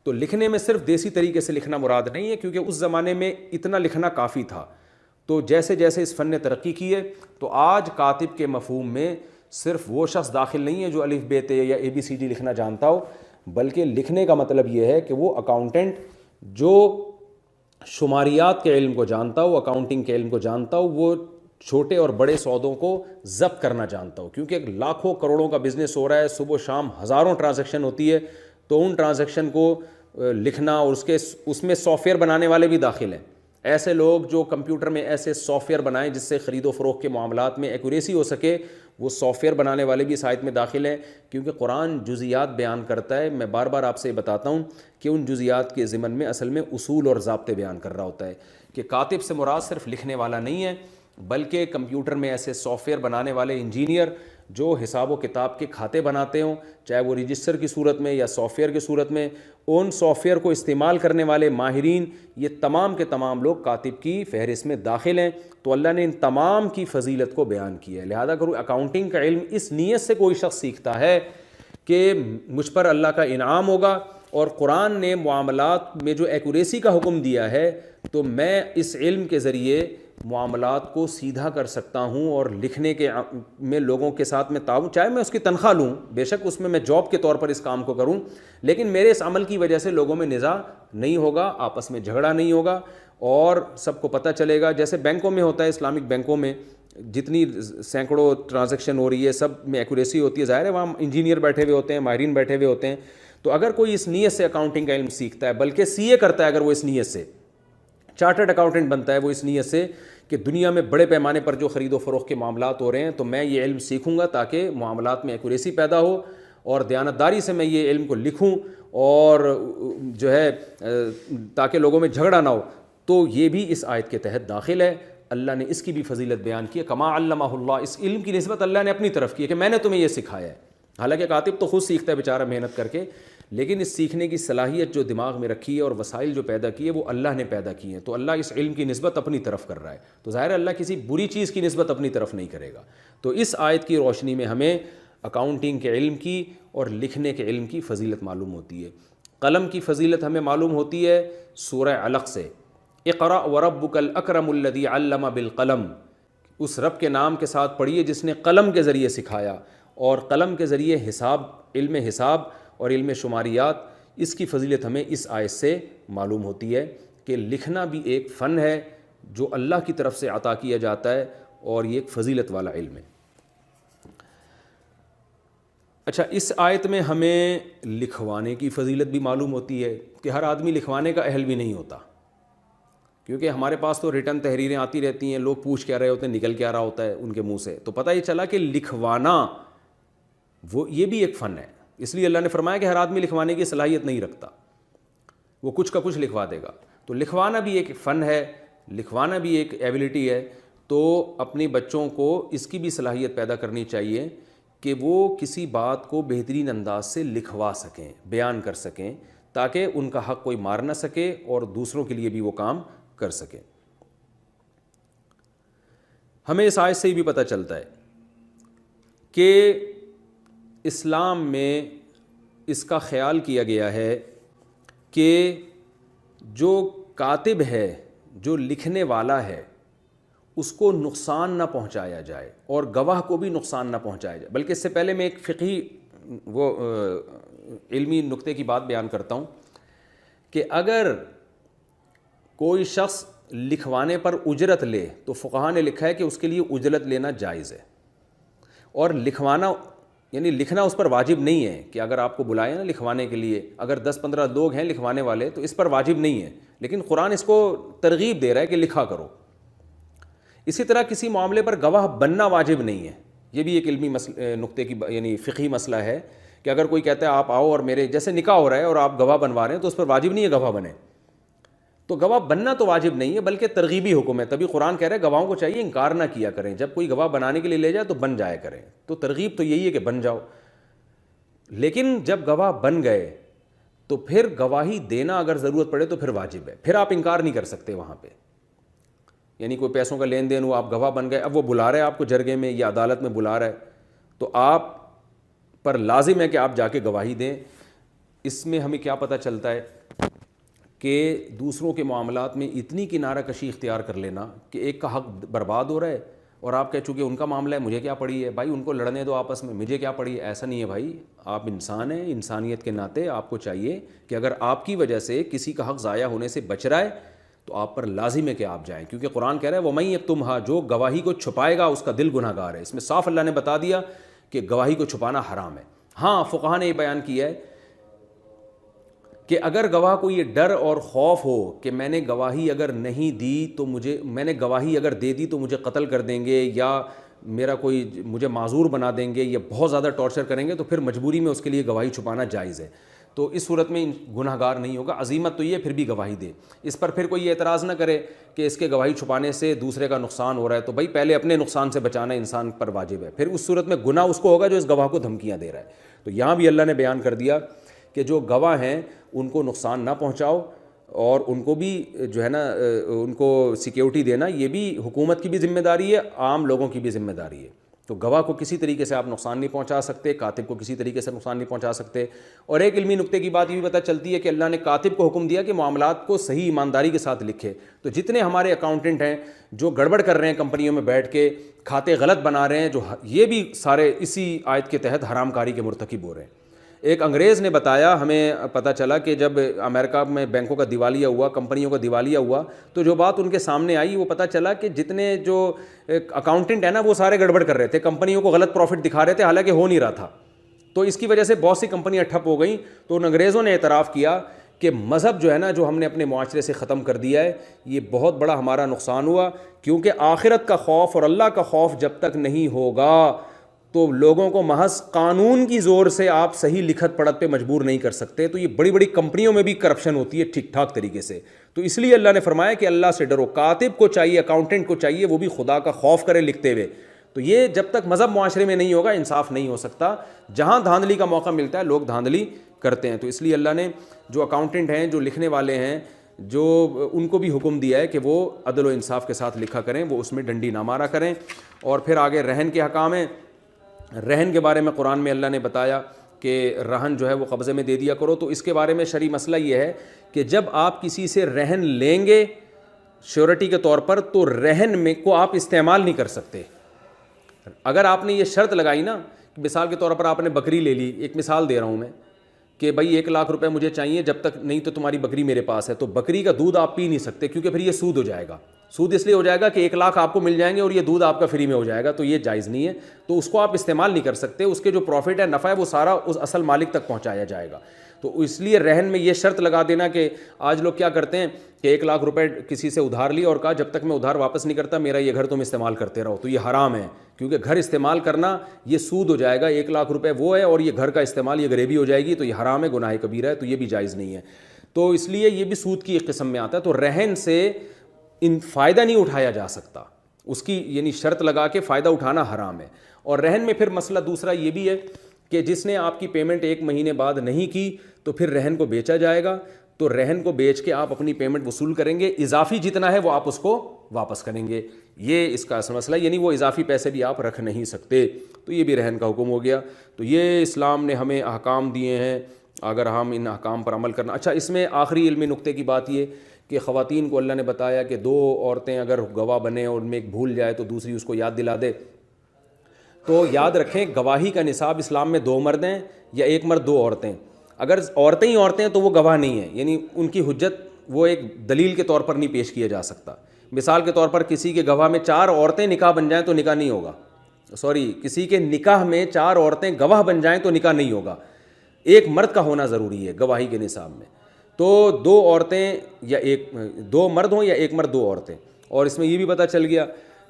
تو لکھنے میں صرف دیسی طریقے سے لکھنا مراد نہیں ہے, کیونکہ اس زمانے میں اتنا لکھنا کافی تھا. تو جیسے جیسے اس فن نے ترقی کی ہے, تو آج کاتب کے مفہوم میں صرف وہ شخص داخل نہیں ہے جو الف ب ت یا ABCD لکھنا جانتا ہو, بلکہ لکھنے کا مطلب یہ ہے کہ وہ اکاؤنٹنٹ جو شماریات کے علم کو جانتا ہو, اکاؤنٹنگ کے علم کو جانتا ہو, وہ چھوٹے اور بڑے سودوں کو ضبط کرنا جانتا ہو. کیونکہ لاکھوں کروڑوں کا بزنس ہو رہا ہے, صبح و شام ہزاروں ٹرانزیکشن ہوتی ہے, تو ان ٹرانزیکشن کو لکھنا, اور اس میں سافٹ ویئر بنانے والے بھی داخل ہیں. ایسے لوگ جو کمپیوٹر میں ایسے سافٹ ویئر بنائیں جس سے خرید و فروخت کے معاملات میں ایکوریسی ہو سکے, وہ سافٹ ویئر بنانے والے بھی اس آیت میں داخل ہیں. کیونکہ قرآن جزیات بیان کرتا ہے, میں بار بار آپ سے بتاتا ہوں کہ ان جزیات کے ضمن میں اصل میں اصول اور ضابطے بیان کر رہا ہوتا ہے. کہ کاتب سے مراد صرف لکھنے والا نہیں ہے, بلکہ کمپیوٹر میں ایسے سافٹ ویئر بنانے والے انجینئر جو حساب و کتاب کے کھاتے بناتے ہوں, چاہے وہ رجسٹر کی صورت میں یا سافٹ ویئر کی صورت میں, ان سافٹ ویئر کو استعمال کرنے والے ماہرین, یہ تمام کے تمام لوگ کاتب کی فہرست میں داخل ہیں. تو اللہ نے ان تمام کی فضیلت کو بیان کیا ہے. لہذا کرو اکاؤنٹنگ کا علم اس نیت سے کوئی شخص سیکھتا ہے کہ مجھ پر اللہ کا انعام ہوگا, اور قرآن نے معاملات میں جو ایکوریسی کا حکم دیا ہے, تو میں اس علم کے ذریعے معاملات کو سیدھا کر سکتا ہوں, اور لکھنے کے میں لوگوں کے ساتھ میں تعاون, چاہے میں اس کی تنخواہ لوں, بے شک اس میں جاب کے طور پر اس کام کو کروں, لیکن میرے اس عمل کی وجہ سے لوگوں میں نزاع نہیں ہوگا, آپس میں جھگڑا نہیں ہوگا, اور سب کو پتہ چلے گا. جیسے بینکوں میں ہوتا ہے, اسلامک بینکوں میں جتنی سینکڑوں ٹرانزیکشن ہو رہی ہے, سب میں ایکوریسی ہوتی ہے. ظاہر ہے وہاں انجینئر بیٹھے ہوئے ہوتے ہیں, ماہرین بیٹھے ہوئے ہوتے ہیں. تو اگر کوئی اس نیت سے اکاؤنٹنگ کا علم سیکھتا ہے, بلکہ CA کرتا ہے, اگر وہ اس نیت سے چارٹرڈ اکاؤنٹنٹ بنتا ہے, وہ اس نیت سے کہ دنیا میں بڑے پیمانے پر جو خرید و فروخت کے معاملات ہو رہے ہیں, تو میں یہ علم سیکھوں گا تاکہ معاملات میں ایکوریسی پیدا ہو, اور دیانتداری سے میں یہ علم کو لکھوں, اور جو ہے تاکہ لوگوں میں جھگڑا نہ ہو, تو یہ بھی اس آیت کے تحت داخل ہے. اللہ نے اس کی بھی فضیلت بیان کی ہے. کما علمہ اللہ, اس علم کی نسبت اللہ نے اپنی طرف کی ہے کہ میں نے تمہیں یہ سکھایا ہے. حالانکہ کاتب تو خود سیکھتا ہے بیچارہ محنت کر کے, لیکن اس سیکھنے کی صلاحیت جو دماغ میں رکھی ہے اور وسائل جو پیدا کی ہے وہ اللہ نے پیدا کی ہیں. تو اللہ اس علم کی نسبت اپنی طرف کر رہا ہے, تو ظاہر ہے اللہ کسی بری چیز کی نسبت اپنی طرف نہیں کرے گا. تو اس آیت کی روشنی میں ہمیں اکاؤنٹنگ کے علم کی اور لکھنے کے علم کی فضیلت معلوم ہوتی ہے. قلم کی فضیلت ہمیں معلوم ہوتی ہے سورہ علق سے, اقرأ وربک الاکرم الذی علم بالقلم. اس رب کے نام کے ساتھ پڑھیے جس نے قلم کے ذریعے سکھایا, اور قلم کے ذریعے علم حساب اور علم شماریات, اس کی فضیلت ہمیں اس آیت سے معلوم ہوتی ہے کہ لکھنا بھی ایک فن ہے جو اللہ کی طرف سے عطا کیا جاتا ہے, اور یہ ایک فضیلت والا علم ہے. اچھا, اس آیت میں ہمیں لکھوانے کی فضیلت بھی معلوم ہوتی ہے کہ ہر آدمی لکھوانے کا اہل بھی نہیں ہوتا, کیونکہ ہمارے پاس تو ریٹن تحریریں آتی رہتی ہیں, لوگ پوچھ کیا رہے ہوتے ہیں, نکل کیا رہا ہوتا ہے ان کے منہ سے, تو پتہ یہ چلا کہ لکھوانا یہ بھی ایک فن ہے. اس لیے اللہ نے فرمایا کہ ہر آدمی لکھوانے کی صلاحیت نہیں رکھتا, وہ کچھ کا کچھ لکھوا دے گا. تو لکھوانا بھی ایک فن ہے, لکھوانا بھی ایک ایبلٹی ہے. تو اپنے بچوں کو اس کی بھی صلاحیت پیدا کرنی چاہیے کہ وہ کسی بات کو بہترین انداز سے لکھوا سکیں, بیان کر سکیں, تاکہ ان کا حق کوئی مار نہ سکے اور دوسروں کے لیے بھی وہ کام کر سکیں. ہمیں اس آیت سے یہ بھی پتہ چلتا ہے کہ اسلام میں اس کا خیال کیا گیا ہے کہ جو کاتب ہے, جو لکھنے والا ہے, اس کو نقصان نہ پہنچایا جائے اور گواہ کو بھی نقصان نہ پہنچایا جائے. بلکہ اس سے پہلے میں ایک فقہی علمی نقطے کی بات بیان کرتا ہوں کہ اگر کوئی شخص لکھوانے پر اجرت لے تو فقہا نے لکھا ہے کہ اس کے لیے اجرت لینا جائز ہے، اور لکھوانا یعنی لکھنا اس پر واجب نہیں ہے کہ اگر آپ کو بلائے نا لکھوانے کے لیے، اگر 10-15 لوگ ہیں لکھوانے والے تو اس پر واجب نہیں ہے، لیکن قرآن اس کو ترغیب دے رہا ہے کہ لکھا کرو۔ اسی طرح کسی معاملے پر گواہ بننا واجب نہیں ہے، یہ بھی ایک علمی نقطے کی یعنی فقہی مسئلہ ہے کہ اگر کوئی کہتا ہے آپ آؤ اور میرے جیسے نکاح ہو رہا ہے اور آپ گواہ بنوا رہے ہیں تو اس پر واجب نہیں ہے گواہ بنے، تو گواہ بننا تو واجب نہیں ہے بلکہ ترغیبی حکم ہے، تبھی قرآن کہہ رہا ہے گواہوں کو چاہیے انکار نہ کیا کریں، جب کوئی گواہ بنانے کے لیے لے جائے تو بن جایا کریں، تو ترغیب تو یہی ہے کہ بن جاؤ۔ لیکن جب گواہ بن گئے تو پھر گواہی دینا اگر ضرورت پڑے تو پھر واجب ہے، پھر آپ انکار نہیں کر سکتے وہاں پہ، یعنی کوئی پیسوں کا لین دین ہوا، آپ گواہ بن گئے، اب وہ بلا رہا ہے آپ کو جرگے میں یا عدالت میں بلا رہا ہے تو آپ پر لازم ہے کہ آپ جا کے گواہی دیں۔ اس میں ہمیں کیا پتہ چلتا ہے کہ دوسروں کے معاملات میں اتنی کنارہ کشی اختیار کر لینا کہ ایک کا حق برباد ہو رہا ہے اور آپ کہہ چکے ان کا معاملہ ہے مجھے کیا پڑی ہے، بھائی ان کو لڑنے دو آپس میں، مجھے کیا پڑی ہے، ایسا نہیں ہے بھائی، آپ انسان ہیں، انسانیت کے ناطے آپ کو چاہیے کہ اگر آپ کی وجہ سے کسی کا حق ضائع ہونے سے بچ رہا ہے تو آپ پر لازم ہے کہ آپ جائیں، کیونکہ قرآن کہہ رہا ہے وَمَن یکتمھا، جو گواہی کو چھپائے گا اس کا دل گناہ گار ہے۔ اس میں صاف اللہ نے بتا دیا کہ گواہی کو چھپانا حرام ہے۔ ہاں فقہا نے یہ بیان کیا ہے کہ اگر گواہ کو یہ ڈر اور خوف ہو کہ میں نے گواہی اگر نہیں دی تو میں نے گواہی اگر دے دی تو مجھے قتل کر دیں گے یا میرا کوئی مجھے معذور بنا دیں گے یا بہت زیادہ ٹارچر کریں گے، تو پھر مجبوری میں اس کے لیے گواہی چھپانا جائز ہے، تو اس صورت میں گناہ گار نہیں ہوگا۔ عزیمت تو یہ پھر بھی گواہی دے، اس پر پھر کوئی یہ اعتراض نہ کرے کہ اس کے گواہی چھپانے سے دوسرے کا نقصان ہو رہا ہے، تو بھائی پہلے اپنے نقصان سے بچانا انسان پر واجب ہے، پھر اس صورت میں گناہ اس کو ہوگا جو اس گواہ کو دھمکیاں دے رہا ہے۔ تو یہاں بھی اللہ نے بیان کر دیا کہ جو گواہ ہیں ان کو نقصان نہ پہنچاؤ، اور ان کو بھی جو ہے نا ان کو سیکیورٹی دینا یہ بھی حکومت کی بھی ذمہ داری ہے، عام لوگوں کی بھی ذمہ داری ہے۔ تو گواہ کو کسی طریقے سے آپ نقصان نہیں پہنچا سکتے، کاتب کو کسی طریقے سے نقصان نہیں پہنچا سکتے۔ اور ایک علمی نقطے کی بات یہ بھی پتہ چلتی ہے کہ اللہ نے کاتب کو حکم دیا کہ معاملات کو صحیح ایمانداری کے ساتھ لکھے، تو جتنے ہمارے اکاؤنٹنٹ ہیں جو گڑبڑ کر رہے ہیں کمپنیوں میں بیٹھ کے، کھاتے غلط بنا رہے ہیں، جو یہ بھی سارے اسی آیت کے تحت حرام کاری کے مرتکب ہو رہے ہیں۔ ایک انگریز نے بتایا، ہمیں پتہ چلا کہ جب امریکہ میں بینکوں کا دیوالیہ ہوا، کمپنیوں کا دیوالیہ ہوا، تو جو بات ان کے سامنے آئی وہ پتہ چلا کہ جتنے جو اکاؤنٹنٹ ہیں نا وہ سارے گڑبڑ کر رہے تھے، کمپنیوں کو غلط پروفٹ دکھا رہے تھے حالانکہ ہو نہیں رہا تھا، تو اس کی وجہ سے بہت سی کمپنیاں ٹھپ ہو گئیں۔ تو ان انگریزوں نے اعتراف کیا کہ مذہب جو ہے نا جو ہم نے اپنے معاشرے سے ختم کر دیا ہے، یہ بہت بڑا ہمارا نقصان ہوا، کیونکہ آخرت کا خوف اور اللہ کا خوف جب تک نہیں ہوگا تو لوگوں کو محض قانون کی زور سے آپ صحیح لکھت پڑھت پہ مجبور نہیں کر سکتے۔ تو یہ بڑی بڑی کمپنیوں میں بھی کرپشن ہوتی ہے ٹھیک ٹھاک طریقے سے، تو اس لیے اللہ نے فرمایا کہ اللہ سے ڈرو، کاتب کو چاہیے، اکاؤنٹنٹ کو چاہیے وہ بھی خدا کا خوف کرے لکھتے ہوئے۔ تو یہ جب تک مذہب معاشرے میں نہیں ہوگا انصاف نہیں ہو سکتا، جہاں دھاندلی کا موقع ملتا ہے لوگ دھاندلی کرتے ہیں۔ تو اس لیے اللہ نے جو اکاؤنٹنٹ ہیں، جو لکھنے والے ہیں، جو ان کو بھی حکم دیا ہے کہ وہ عدل و انصاف کے ساتھ لکھا کریں، وہ اس میں ڈنڈی نہ مارا کریں۔ اور پھر آگے رہن کے حکام ہیں، رہن کے بارے میں قرآن میں اللہ نے بتایا کہ رہن جو ہے وہ قبضے میں دے دیا کرو، تو اس کے بارے میں شرعی مسئلہ یہ ہے کہ جب آپ کسی سے رہن لیں گے شیورٹی کے طور پر تو رہن میں کو آپ استعمال نہیں کر سکتے۔ اگر آپ نے یہ شرط لگائی نا، مثال کے طور پر آپ نے بکری لے لی، ایک مثال دے رہا ہوں میں کہ بھائی 1,00,000 روپے مجھے چاہیے، جب تک نہیں تو تمہاری بکری میرے پاس ہے، تو بکری کا دودھ آپ پی نہیں سکتے کیونکہ پھر یہ سود ہو جائے گا۔ سود اس لیے ہو جائے گا کہ 1,00,000 آپ کو مل جائیں گے اور یہ دودھ آپ کا فری میں ہو جائے گا، تو یہ جائز نہیں ہے، تو اس کو آپ استعمال نہیں کر سکتے، اس کے جو پروفٹ ہے، نفع ہے، وہ سارا اس اصل مالک تک پہنچایا جائے گا۔ تو اس لیے رہن میں یہ شرط لگا دینا کہ آج لوگ کیا کرتے ہیں کہ 1,00,000 روپے کسی سے ادھار لی اور کہا جب تک میں ادھار واپس نہیں کرتا میرا یہ گھر تم استعمال کرتے رہو، تو یہ حرام ہے، کیونکہ گھر استعمال کرنا یہ سود ہو جائے گا۔ 1,00,000 روپے وہ ہے اور یہ گھر کا استعمال، یہ غریبی ہو جائے گی، تو یہ حرام ہے، گناہ کبیرہ ہے، تو یہ بھی جائز نہیں ہے۔ تو اس لیے یہ بھی سود کی ایک قسم میں آتا ہے۔ تو رہن سے فائدہ نہیں اٹھایا جا سکتا، اس کی یعنی شرط لگا کے فائدہ اٹھانا حرام ہے۔ اور رہن میں پھر مسئلہ دوسرا یہ بھی ہے کہ جس نے آپ کی پیمنٹ 1 مہینے بعد نہیں کی تو پھر رہن کو بیچا جائے گا، تو رہن کو بیچ کے آپ اپنی پیمنٹ وصول کریں گے، اضافی جتنا ہے وہ آپ اس کو واپس کریں گے، یہ اس کا اصل مسئلہ، یعنی وہ اضافی پیسے بھی آپ رکھ نہیں سکتے، تو یہ بھی رہن کا حکم ہو گیا۔ تو یہ اسلام نے ہمیں احکام دیے ہیں، اگر ہم ان احکام پر عمل کرنا۔ اچھا، اس میں آخری علمی نقطے کی بات یہ کہ خواتین کو اللہ نے بتایا کہ 2 عورتیں اگر گواہ بنیں اور ان میں ایک بھول جائے تو دوسری اس کو یاد دلا دے، تو یاد رکھیں گواہی کا نصاب اسلام میں 2 مرد ہیں یا 1 مرد 2 عورتیں۔ اگر عورتیں ہی عورتیں ہیں تو وہ گواہ نہیں ہیں، یعنی ان کی حجت وہ ایک دلیل کے طور پر نہیں پیش کیا جا سکتا. مثال کے طور پر کسی کے گواہ میں 4 عورتیں نکاح بن جائیں تو نکاح نہیں ہوگا. کسی کے نکاح میں 4 عورتیں گواہ بن جائیں تو نکاح نہیں ہوگا. ایک مرد کا ہونا ضروری ہے گواہی کے نصاب میں. تو 2 عورتیں یا 2 مرد ہوں یا 1 مرد 2 عورتیں. اور اس میں یہ بھی پتہ چل گیا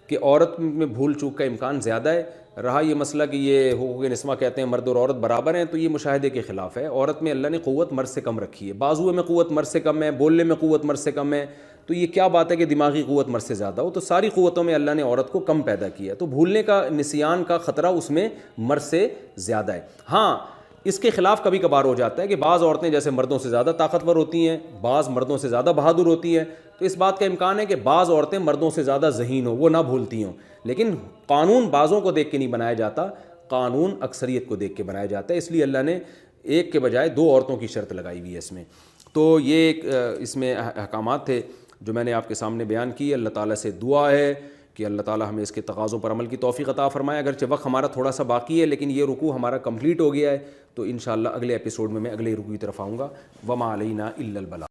کہ عورت میں بھول چوک کا امکان زیادہ ہے. رہا یہ مسئلہ کہ یہ حقوق نسواں کہتے ہیں مرد اور عورت برابر ہیں، تو یہ مشاہدے کے خلاف ہے. عورت میں اللہ نے قوت مرد سے کم رکھی ہے، بازو میں قوت مرد سے کم ہے، بولنے میں قوت مرد سے کم ہے. تو یہ کیا بات ہے کہ دماغی قوت مرد سے زیادہ ہو؟ تو ساری قوتوں میں اللہ نے عورت کو کم پیدا کیا. تو بھولنے کا، نسیان کا خطرہ اس میں مرد سے زیادہ ہے. ہاں اس کے خلاف کبھی کبھار ہو جاتا ہے کہ بعض عورتیں جیسے مردوں سے زیادہ طاقتور ہوتی ہیں، بعض مردوں سے زیادہ بہادر ہوتی ہیں. تو اس بات کا امکان ہے کہ بعض عورتیں مردوں سے زیادہ ذہین ہوں، وہ نہ بھولتی ہوں. لیکن قانون بعضوں کو دیکھ کے نہیں بنایا جاتا، قانون اکثریت کو دیکھ کے بنایا جاتا ہے. اس لیے اللہ نے ایک کے بجائے 2 عورتوں کی شرط لگائی ہوئی ہے اس میں. تو یہ ایک اس میں احکامات تھے جو میں نے آپ کے سامنے بیان کی. اللہ تعالیٰ سے دعا ہے کہ اللہ تعالیٰ ہمیں اس کے تقاضوں پر عمل کی توفیق عطا فرمائے. اگرچہ وقت ہمارا تھوڑا سا باقی ہے لیکن یہ رکوع ہمارا کمپلیٹ ہو گیا ہے، تو انشاءاللہ اگلے ایپیسوڈ میں اگلے رکوع کی طرف آؤں گا. وما علینا الا البلاغ.